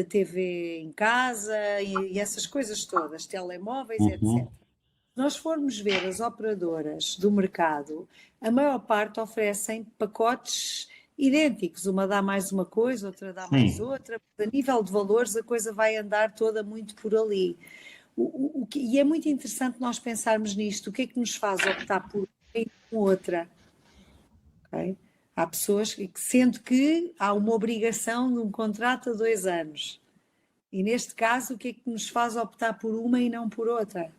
TV em casa e essas coisas todas, telemóveis, etc. Se nós formos ver as operadoras do mercado, a maior parte oferecem pacotes idênticos. Uma dá mais uma coisa, outra dá mais Sim. outra. A nível de valores, a coisa vai andar toda muito por ali. E é muito interessante nós pensarmos nisto. O que é que nos faz optar por uma e não outra? Okay? Há pessoas que, sendo que há uma obrigação de um contrato a 2 anos. E neste caso, o que é que nos faz optar por uma e não por outra?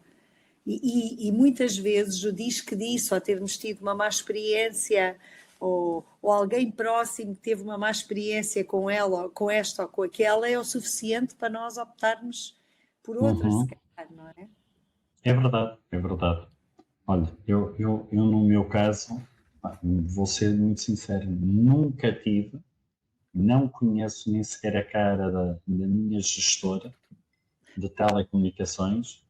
E muitas vezes o diz que disse, ou termos tido uma má experiência, ou alguém próximo que teve uma má experiência com ela, ou com esta ou com aquela, é o suficiente para nós optarmos por outra, se calhar, não é? É verdade, é verdade. Olha, eu no meu caso, vou ser muito sincero, nunca tive, não conheço nem sequer a cara da minha gestora de telecomunicações,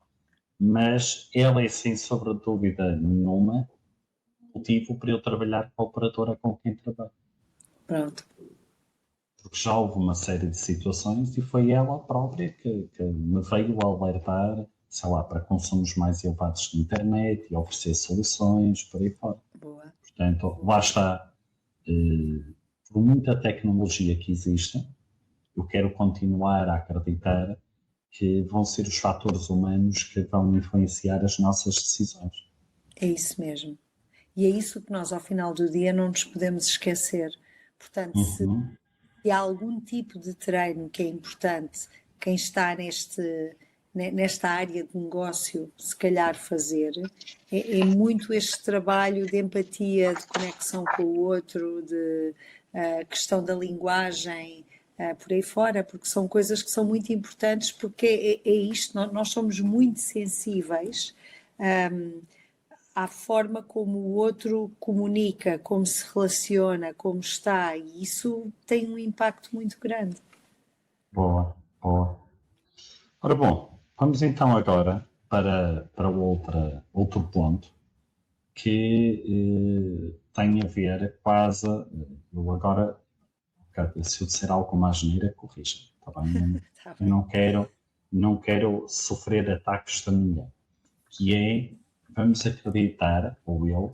mas ela é, sem sobre dúvida nenhuma, motivo para eu trabalhar com a operadora com quem trabalho. Pronto. Porque já houve uma série de situações e foi ela própria que me veio alertar, sei lá, para consumos mais elevados de internet e oferecer soluções, por aí fora. Boa. Portanto, lá está. Por muita tecnologia que existe, eu quero continuar a acreditar que vão ser os fatores humanos que vão influenciar as nossas decisões. É isso mesmo. E é isso que nós, ao final do dia, não nos podemos esquecer. Portanto, se há algum tipo de treino que é importante, quem está nesta área de negócio, se calhar fazer, é muito este trabalho de empatia, de conexão com o outro, de questão da linguagem, por aí fora, porque são coisas que são muito importantes, porque é isto, nós somos muito sensíveis à forma como o outro comunica, como se relaciona, como está, e isso tem um impacto muito grande. Boa, boa. Ora bom, vamos então agora para outro ponto que tem a ver quase, eu agora, se eu disser alguma asneira, corrija, está bem? Tá Eu bem. não quero sofrer ataques de ninguém, que é, vamos acreditar, ou eu,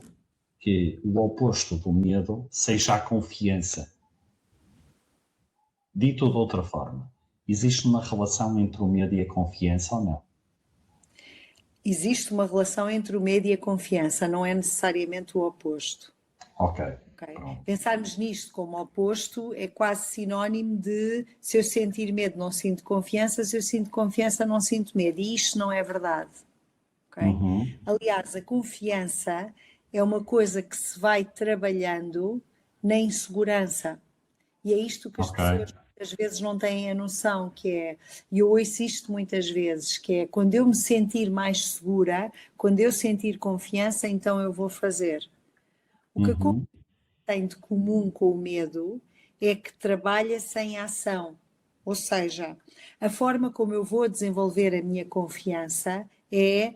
que o oposto do medo seja a confiança. Dito de outra forma, existe uma relação entre o medo e a confiança ou não? Existe uma relação entre o medo e a confiança, não é necessariamente o oposto. Ok. Okay? Pronto. Pensarmos nisto como oposto é quase sinónimo de se eu sentir medo não sinto confiança, se eu sinto confiança não sinto medo, e isto não é verdade. Okay? Uhum. Aliás, a confiança é uma coisa que se vai trabalhando na insegurança, e é isto que as Ok. pessoas muitas vezes não têm a noção, que é, e eu ouço isto muitas vezes, que é quando eu me sentir mais segura, quando eu sentir confiança, então eu vou fazer. O que Uhum. tem de comum com o medo é que trabalha sem ação. Ou seja, a forma como eu vou desenvolver a minha confiança é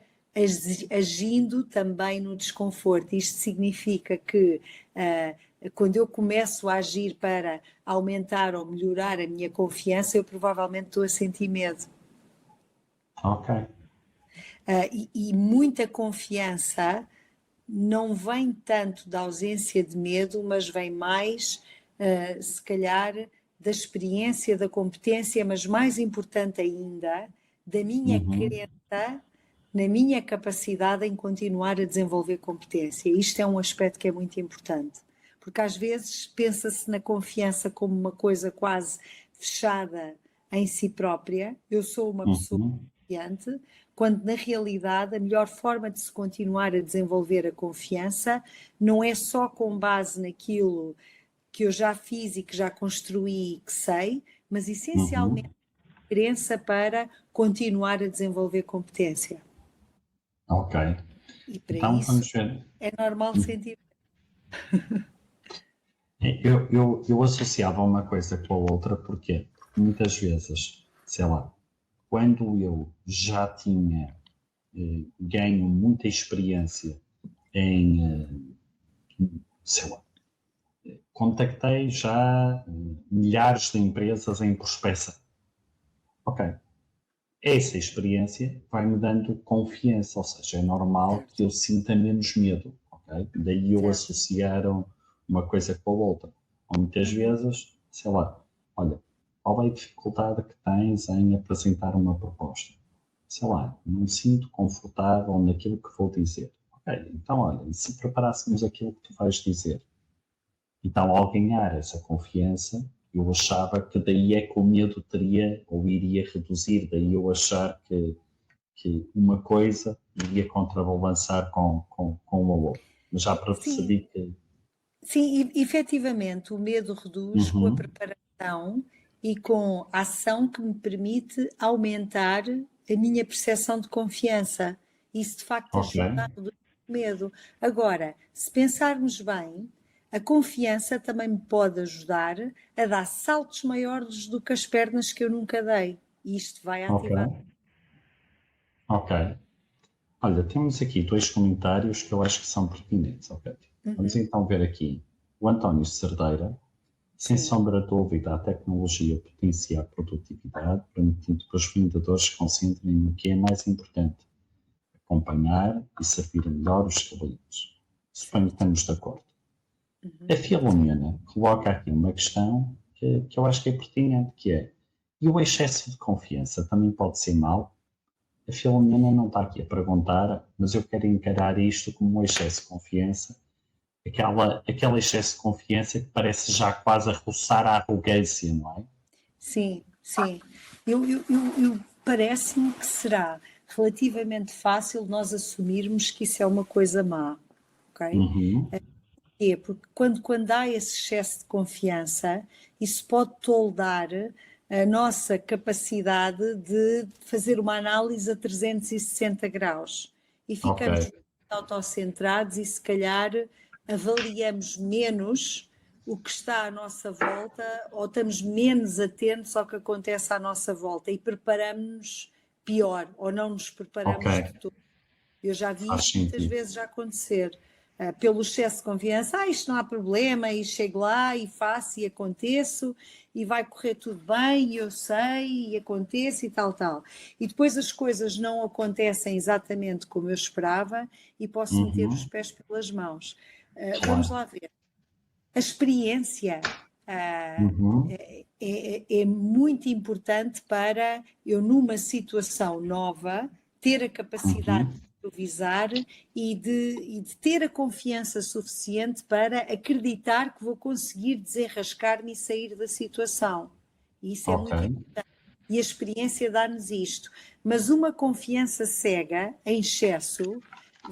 agindo também no desconforto. Isto significa que quando eu começo a agir para aumentar ou melhorar a minha confiança, eu provavelmente estou a sentir medo. Ok. E muita confiança não vem tanto da ausência de medo, mas vem mais, se calhar, da experiência, da competência, mas mais importante ainda, da minha Uhum. crença na minha capacidade em continuar a desenvolver competência. Isto é um aspecto que é muito importante, porque às vezes pensa-se na confiança como uma coisa quase fechada em si própria. Eu sou uma pessoa Uhum. confiante, quando na realidade a melhor forma de se continuar a desenvolver a confiança não é só com base naquilo que eu já fiz e que já construí e que sei, mas essencialmente Uhum. crença para continuar a desenvolver competência. Ok. E para Então isso vamos ver. é normal sentir. Eu associava uma coisa com a outra, porquê? Porque muitas vezes, sei lá, quando eu já tinha ganho muita experiência em, sei lá, contactei já milhares de empresas em prospeção. Ok. Essa experiência vai-me dando confiança, ou seja, é normal que Certo, eu sinta menos medo. Ok? Daí eu certo. associar uma coisa com a outra. Ou muitas Uhum. vezes, sei lá, olha, qual é a dificuldade que tens em apresentar uma proposta? Sei lá, não me sinto confortável naquilo que vou dizer. Ok, então olha, e se preparássemos aquilo que tu vais dizer? Então, ao ganhar essa confiança, eu achava que daí é que o medo teria ou iria reduzir, daí eu achar que uma coisa iria contrabalançar com a outra. Mas já Sim, percebi que. sim, efetivamente o medo reduz com a Uhum. preparação e com a ação que me permite aumentar a minha percepção de confiança. Isso de facto Ok, ajuda a reduzir o medo. Agora, se pensarmos bem, a confiança também me pode ajudar a dar saltos maiores do que as pernas que eu nunca dei. E isto vai ok, ativar. ok. Olha, temos aqui dois comentários que eu acho que são pertinentes. Ok. Vamos Uhum. então ver aqui. O António Cerdeira, sem Sim, sombra de dúvida, a tecnologia potencia a produtividade, permitindo que os vendedores se concentrem no que é mais importante: acompanhar e servir melhor os clientes. Suponho que certo. estamos de acordo. A Uhum. Filomena coloca aqui uma questão que eu acho que é pertinente, que é: e o excesso de confiança também pode ser mau? A Filomena não está aqui a perguntar, mas eu quero encarar isto como um excesso de confiança, aquele excesso de confiança que parece já quase a roçar a arrogância, não é? Sim, sim. Eu parece-me que será relativamente fácil nós assumirmos que isso é uma coisa má, ok? Porque quando há esse excesso de confiança, isso pode toldar a nossa capacidade de fazer uma análise a 360 graus e ficamos Ok, autocentrados e se calhar avaliamos menos o que está à nossa volta ou estamos menos atentos ao que acontece à nossa volta e preparamos-nos pior ou não nos ok, preparamos de todo. Eu já vi faz isso muitas sentido. vezes já acontecer. Pelo excesso de confiança, isto não há problema, e chego lá e faço e aconteço, e vai correr tudo bem, e eu sei, e aconteço e tal, tal. E depois as coisas não acontecem exatamente como eu esperava e posso meter os pés pelas mãos. Vamos Claro. lá ver. A experiência Uhum, é muito importante para eu, numa situação nova, ter a capacidade uhum, de improvisar e de ter a confiança suficiente para acreditar que vou conseguir desenrascar-me e sair da situação. E isso é ok. muito importante. E a experiência dá-nos isto. Mas uma confiança cega, em excesso,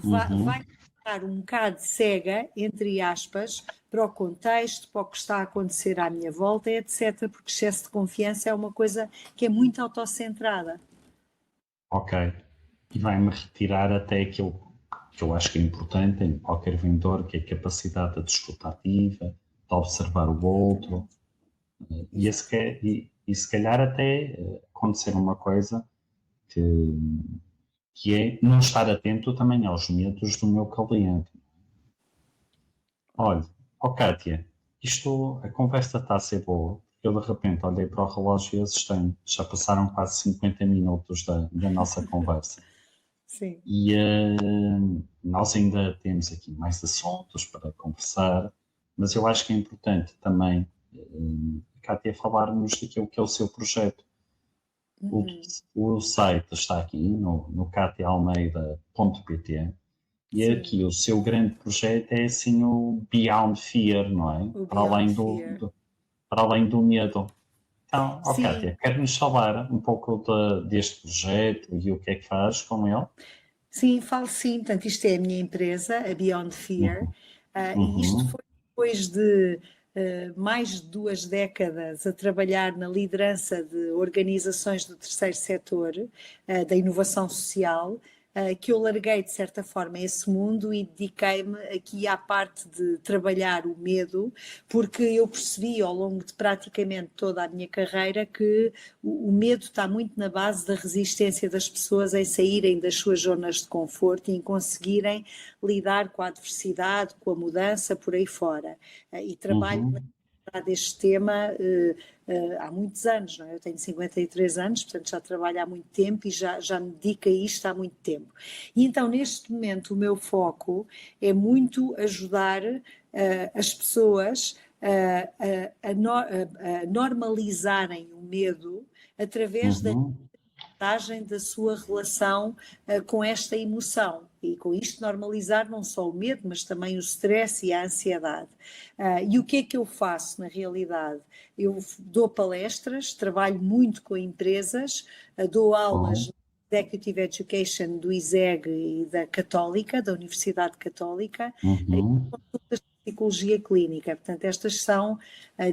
vai Uhum, ficar um bocado cega, entre aspas, para o contexto, para o que está a acontecer à minha volta, etc. Porque excesso de confiança é uma coisa que é muito autocentrada. ok. E vai-me retirar até aquilo que eu acho que é importante em qualquer vendedor, que é a capacidade de escuta ativa, de observar o outro, Exato. e se calhar até acontecer uma coisa que, que é não estar atento também aos medos do meu cliente. Olha, ó Kátia, a conversa está a ser boa, porque eu de repente olhei para o relógio e assustei-me. Já passaram quase 50 minutos da nossa conversa. Sim. E nós ainda temos aqui mais assuntos para conversar, mas eu acho que é importante também, Kátia, falarmos daquilo que é o seu projeto. O, Uhum. o site está aqui no katialmeida.pt e Sim. aqui o seu grande projeto é assim o Beyond Fear, não é? O Para Beyond além Fear. para além do medo. Então, ó Sim. Kátia, quer-nos falar um pouco deste projeto e o que é que faz com ele? Sim, falo sim. Portanto, isto é a minha empresa, a Beyond Fear, Uhum, e isto uhum, foi depois de mais de 2 décadas a trabalhar na liderança de organizações do terceiro setor, da inovação social, que eu larguei de certa forma esse mundo e dediquei-me aqui à parte de trabalhar o medo, porque eu percebi ao longo de praticamente toda a minha carreira que o medo está muito na base da resistência das pessoas em saírem das suas zonas de conforto e em conseguirem lidar com a adversidade, com a mudança, por aí fora. E trabalho uhum. deste tema há muitos anos, não é? Eu tenho 53 anos, portanto já trabalho há muito tempo e já me dedico a isto há muito tempo. E então, neste momento, o meu foco é muito ajudar as pessoas a normalizarem o medo através da Uhum, da sua relação com esta emoção. E com isto normalizar não só o medo, mas também o stress e a ansiedade. E o que é que eu faço na realidade? Eu dou palestras, trabalho muito com empresas, dou aulas bom, no Executive Education do ISEG e da Católica, da Universidade Católica, uhum, psicologia clínica. Portanto, estas são,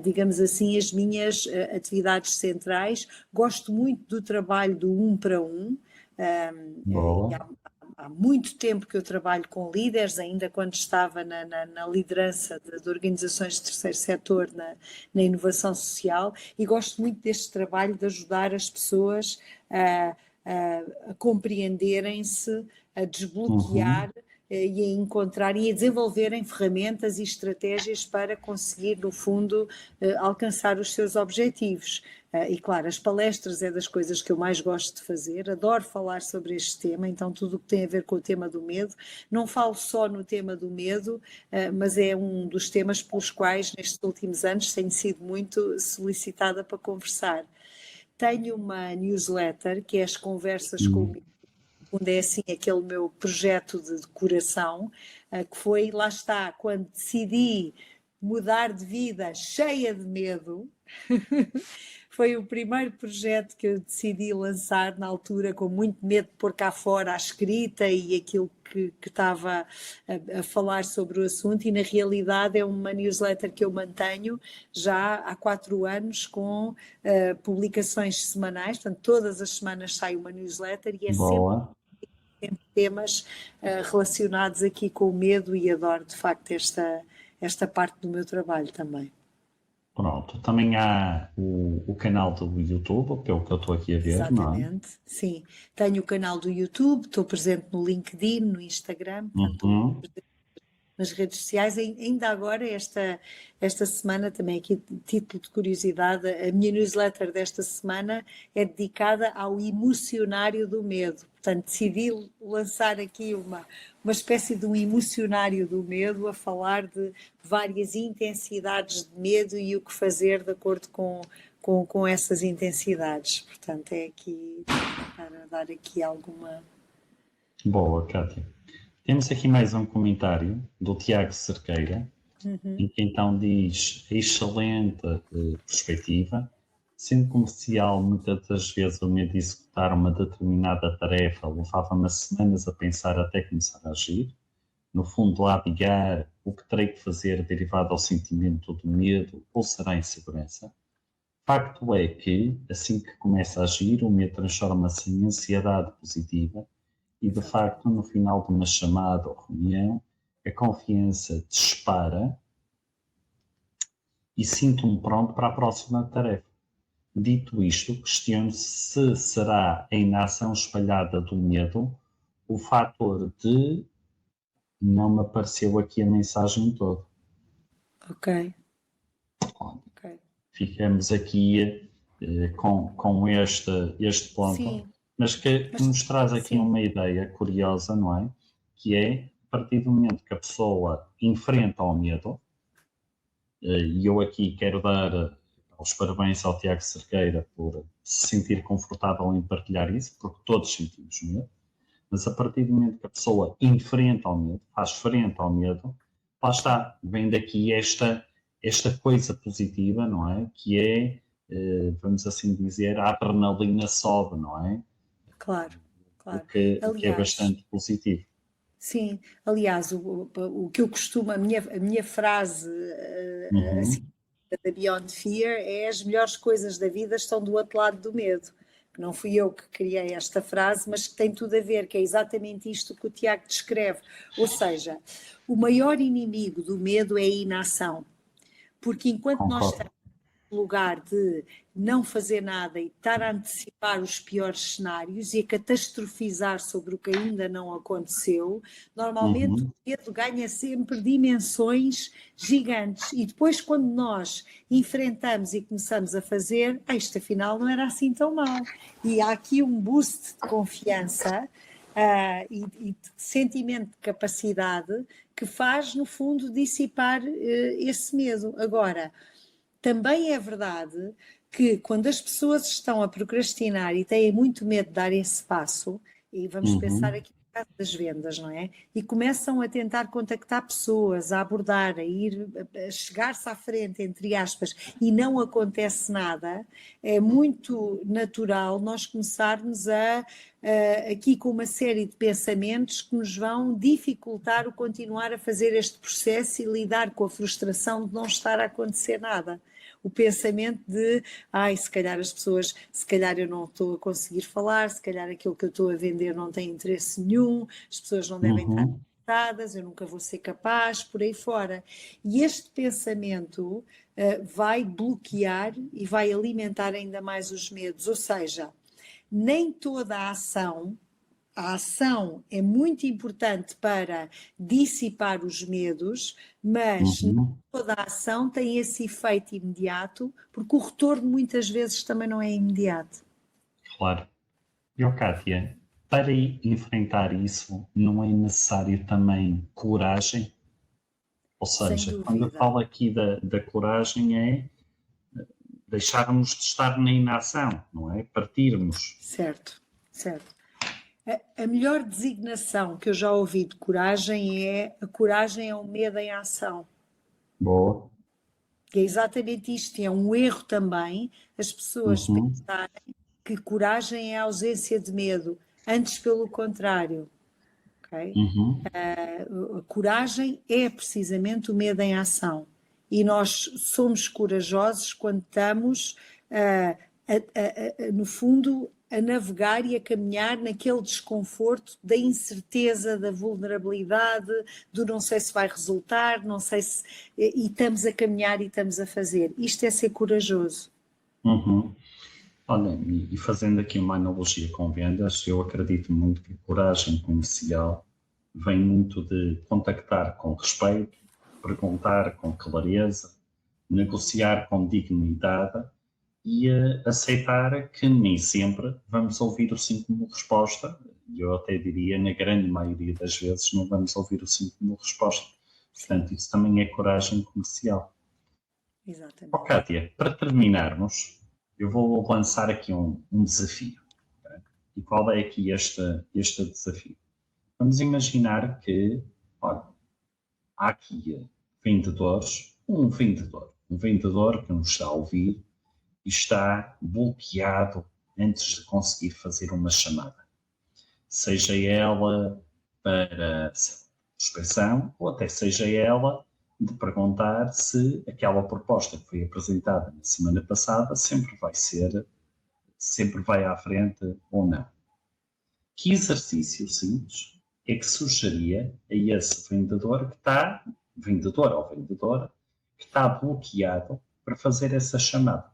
digamos assim, as minhas atividades centrais. Gosto muito do trabalho do um para um. E boa, há muito tempo que eu trabalho com líderes, ainda quando estava na liderança de organizações de terceiro setor na inovação social, e gosto muito deste trabalho de ajudar as pessoas a compreenderem-se, a desbloquear uhum, e a encontrar e a desenvolverem ferramentas e estratégias para conseguir, no fundo, alcançar os seus objetivos. E claro, as palestras é das coisas que eu mais gosto de fazer, adoro falar sobre este tema, então tudo o que tem a ver com o tema do medo. Não falo só no tema do medo, mas é um dos temas pelos quais nestes últimos anos tenho sido muito solicitada para conversar. Tenho uma newsletter que é as conversas com o uhum, medo, onde é assim aquele meu projeto de coração, que foi, lá está, quando decidi mudar de vida cheia de medo, foi o primeiro projeto que eu decidi lançar na altura, com muito medo de pôr cá fora a escrita e aquilo que estava a falar sobre o assunto, e na realidade é uma newsletter que eu mantenho já há 4 anos com publicações semanais, portanto todas as semanas sai uma newsletter e é Boa. sempre temas relacionados aqui com o medo, e adoro de facto esta parte do meu trabalho também. Pronto. Também há o canal do YouTube, pelo que eu estou aqui a ver, não é? Exatamente, sim. Tenho o canal do YouTube, estou presente no LinkedIn, no Instagram, portanto, estou Uhum. presente nas redes sociais. Ainda agora, esta semana, também aqui, título de curiosidade, a minha newsletter desta semana é dedicada ao emocionário do medo. Portanto, decidi lançar aqui uma espécie de um emocionário do medo, a falar de várias intensidades de medo e o que fazer de acordo com essas intensidades. Portanto, é aqui para dar aqui alguma... Boa, Kátia. Temos aqui mais um comentário do Tiago Cerqueira, em que então diz: excelente perspectiva, sendo comercial, muitas das vezes o medo de executar uma determinada tarefa levava-me semanas a pensar até começar a agir. No fundo, a adiar o que terei que fazer derivado ao sentimento do medo ou será insegurança. Facto é que, assim que começa a agir, o medo transforma-se em ansiedade positiva e, de facto, no final de uma chamada ou reunião, a confiança dispara e sinto-me pronto para a próxima tarefa. Dito isto, questiono se será a inação espalhada do medo o fator de não me apareceu aqui a mensagem toda. Ok. Ficamos aqui com este ponto, Sim. mas que nos traz aqui Sim. uma ideia curiosa, não é? Que é, a partir do momento que a pessoa enfrenta o medo, e eu aqui quero dar os parabéns ao Tiago Cerqueira por se sentir confortável em partilhar isso, porque todos sentimos medo, mas a partir do momento que a pessoa enfrenta o medo, faz frente ao medo, lá está, vem daqui esta coisa positiva, não é? Que é, vamos assim dizer, a adrenalina sobe, não é? Claro, claro. O que é bastante positivo. Sim, aliás, o que eu costumo, a minha frase assim, da Beyond Fear é: as melhores coisas da vida estão do outro lado do medo. Não fui eu que criei esta frase, mas que tem tudo a ver, que é exatamente isto que o Tiago descreve. Ou seja, o maior inimigo do medo é a inação. Porque enquanto nós estamos no lugar de não fazer nada e estar a antecipar os piores cenários e a catastrofizar sobre o que ainda não aconteceu, normalmente o medo ganha sempre dimensões gigantes. E depois, quando nós enfrentamos e começamos a fazer, isto afinal não era assim tão mal. E há aqui um boost de confiança e de sentimento de capacidade que faz, no fundo, dissipar esse medo. Agora, também é verdade que quando as pessoas estão a procrastinar e têm muito medo de dar esse passo, e vamos pensar aqui no caso das vendas, não é? E começam a tentar contactar pessoas, a abordar, a chegar-se à frente, entre aspas, e não acontece nada, é muito natural nós começarmos aqui com uma série de pensamentos que nos vão dificultar o continuar a fazer este processo e lidar com a frustração de não estar a acontecer nada. O pensamento de, se calhar as pessoas, se calhar eu não estou a conseguir falar, se calhar aquilo que eu estou a vender não tem interesse nenhum, as pessoas não devem estar interessadas, eu nunca vou ser capaz, por aí fora. E este pensamento vai bloquear e vai alimentar ainda mais os medos, ou seja, nem toda a ação é muito importante para dissipar os medos, mas toda a ação tem esse efeito imediato, porque o retorno muitas vezes também não é imediato. Claro. E, Kátia, para enfrentar isso, não é necessário também coragem? Ou seja, quando eu falo aqui da coragem é deixarmos de estar na inação, não é? Partirmos. Certo, certo. A melhor designação que eu já ouvi de coragem é: a coragem é o medo em ação. Boa. Que é exatamente isto, é um erro também as pessoas Uhum, pensarem que coragem é a ausência de medo, antes pelo contrário, ok? uhum, A coragem é precisamente o medo em ação. E nós somos corajosos quando estamos, no fundo, a navegar e a caminhar naquele desconforto da incerteza, da vulnerabilidade, do não sei se vai resultar, não sei se. E estamos a caminhar e estamos a fazer. Isto é ser corajoso. uhum. Olha, e fazendo aqui uma analogia com vendas, eu acredito muito que a coragem comercial vem muito de contactar com respeito, perguntar com clareza, negociar com dignidade e aceitar que nem sempre vamos ouvir o sim como resposta, e eu até diria, na grande maioria das vezes, não vamos ouvir o sim como resposta. Sim, Portanto, isso também é coragem comercial. Ó, exatamente. Kátia, para terminarmos, eu vou lançar aqui um desafio. Ok? E qual é aqui este desafio? Vamos imaginar que, olha, há aqui um vendedor que nos está a ouvir e está bloqueado antes de conseguir fazer uma chamada. Seja ela para prospeção ou até seja ela de perguntar se aquela proposta que foi apresentada na semana passada sempre vai à frente ou não. Que exercício simples é que sugeria a esse vendedor ou vendedora, que está bloqueado para fazer essa chamada?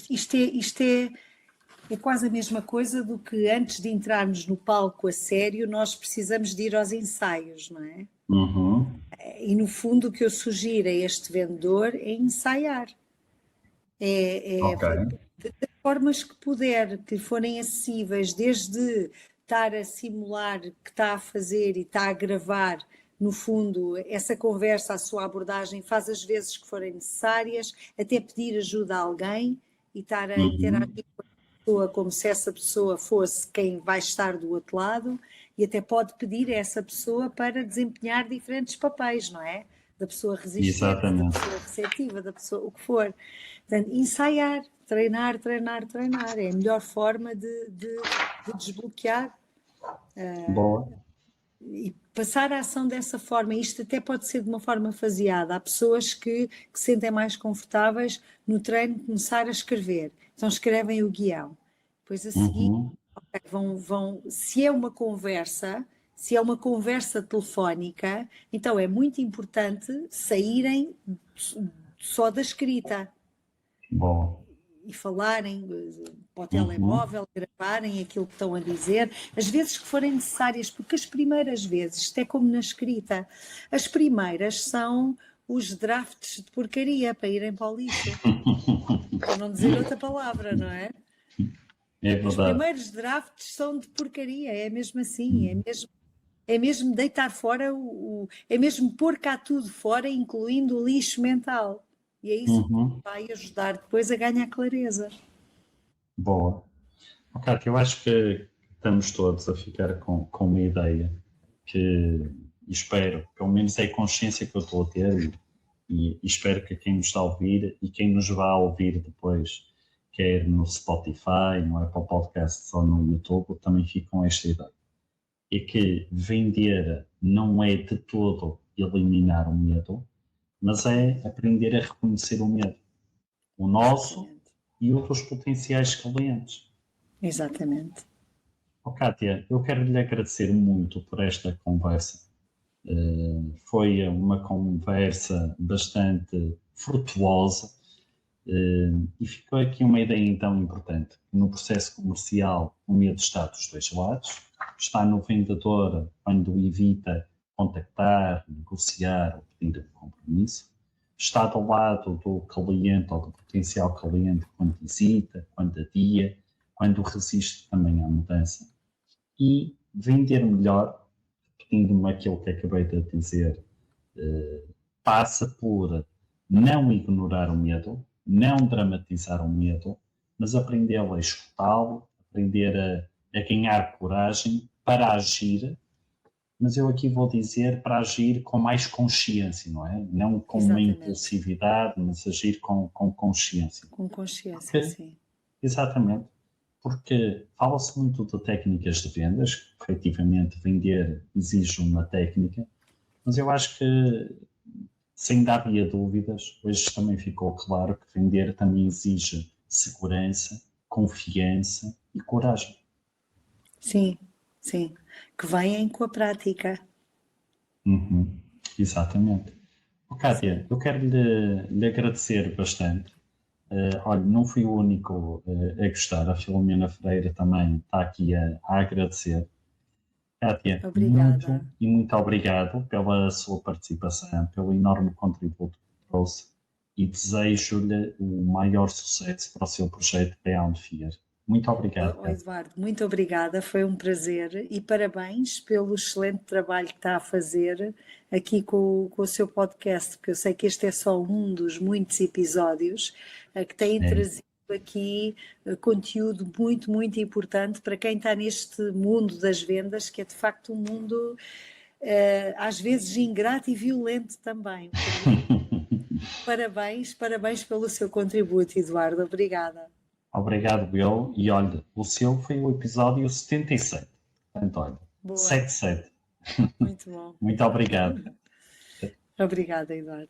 Isto é quase a mesma coisa do que antes de entrarmos no palco a sério, nós precisamos de ir aos ensaios, não é? Uhum, E no fundo o que eu sugiro a este vendedor é ensaiar. ok. De formas que puder, que forem acessíveis, desde estar a simular que está a fazer e está a gravar, no fundo, essa conversa, a sua abordagem, faz as vezes que forem necessárias, até pedir ajuda a alguém e estar a Uhum, interagir com a pessoa como se essa pessoa fosse quem vai estar do outro lado, e até pode pedir a essa pessoa para desempenhar diferentes papéis, não é? Da pessoa resistente, da exatamente. pessoa receptiva, da pessoa o que for. Portanto, ensaiar, treinar, treinar, treinar. É a melhor forma de desbloquear Boa. e passar a ação dessa forma. Isto até pode ser de uma forma faseada. Há pessoas que se sentem mais confortáveis no treino começar a escrever. Então escrevem o guião. Depois a seguir Uhum, se é uma conversa telefónica, então é muito importante saírem só da escrita boa. e falarem para o Uhum, telemóvel, gravarem aquilo que estão a dizer, as vezes que forem necessárias, porque as primeiras vezes, isto é como na escrita, as primeiras são os drafts de porcaria para irem para o lixo, para não dizer outra palavra, não é? é Os verdade. primeiros drafts são de porcaria, é mesmo assim, é mesmo deitar fora, é mesmo pôr cá tudo fora, incluindo o lixo mental. E é isso que Uhum, vai ajudar depois a ganhar clareza. boa. Ok, eu acho que estamos todos a ficar com uma ideia que e espero, pelo menos é a consciência que eu estou a ter e espero que quem nos está a ouvir e quem nos vai ouvir depois, quer no Spotify, no Apple Podcasts ou no YouTube, também fique com esta ideia. É que vender não é de todo eliminar o medo, mas é aprender a reconhecer o medo, o nosso Exatamente. e outros potenciais clientes. Exatamente. Oh, Kátia, eu quero lhe agradecer muito por esta conversa. Foi uma conversa bastante frutuosa e ficou aqui uma ideia então importante. No processo comercial, o medo está dos dois lados. Está no vendedor quando evita contactar, negociar ou pedir um compromisso. Está do lado do cliente ou do potencial cliente quando hesita, quando adia, quando resiste também à mudança. E vender melhor, repetindo-me aquilo que acabei de dizer, passa por não ignorar o medo, não dramatizar o medo, mas aprender a escutá-lo, aprender a ganhar coragem para agir mas eu aqui vou dizer para agir com mais consciência, não é? Não com uma Exatamente. impulsividade, mas agir com consciência. Com consciência, Porque, sim. exatamente, porque fala-se muito de técnicas de vendas, que efetivamente vender exige uma técnica, mas eu acho que, sem dar via dúvidas, hoje também ficou claro que vender também exige segurança, confiança e coragem. Sim, sim. Que vêm com a prática. Uhum, exatamente. Kátia, eu quero lhe agradecer bastante. Olha, não fui o único a gostar, a Filomena Freire também está aqui a agradecer. Kátia, Obrigada. muito obrigado pela sua participação, pelo enorme contributo que trouxe e desejo-lhe o maior sucesso para o seu projeto Beyond Fear. Muito obrigado, Kátia. Eduardo, muito obrigada, foi um prazer e parabéns pelo excelente trabalho que está a fazer aqui com o seu podcast, porque eu sei que este é só um dos muitos episódios que têm trazido aqui conteúdo muito, muito importante para quem está neste mundo das vendas, que é de facto um mundo às vezes ingrato e violento também. Parabéns pelo seu contributo, Eduardo, obrigada. Obrigado, Bill. E olha, o seu foi o episódio 77. Portanto, olha, Boa. 77. Muito bom. Muito obrigado. Obrigada, Eduardo.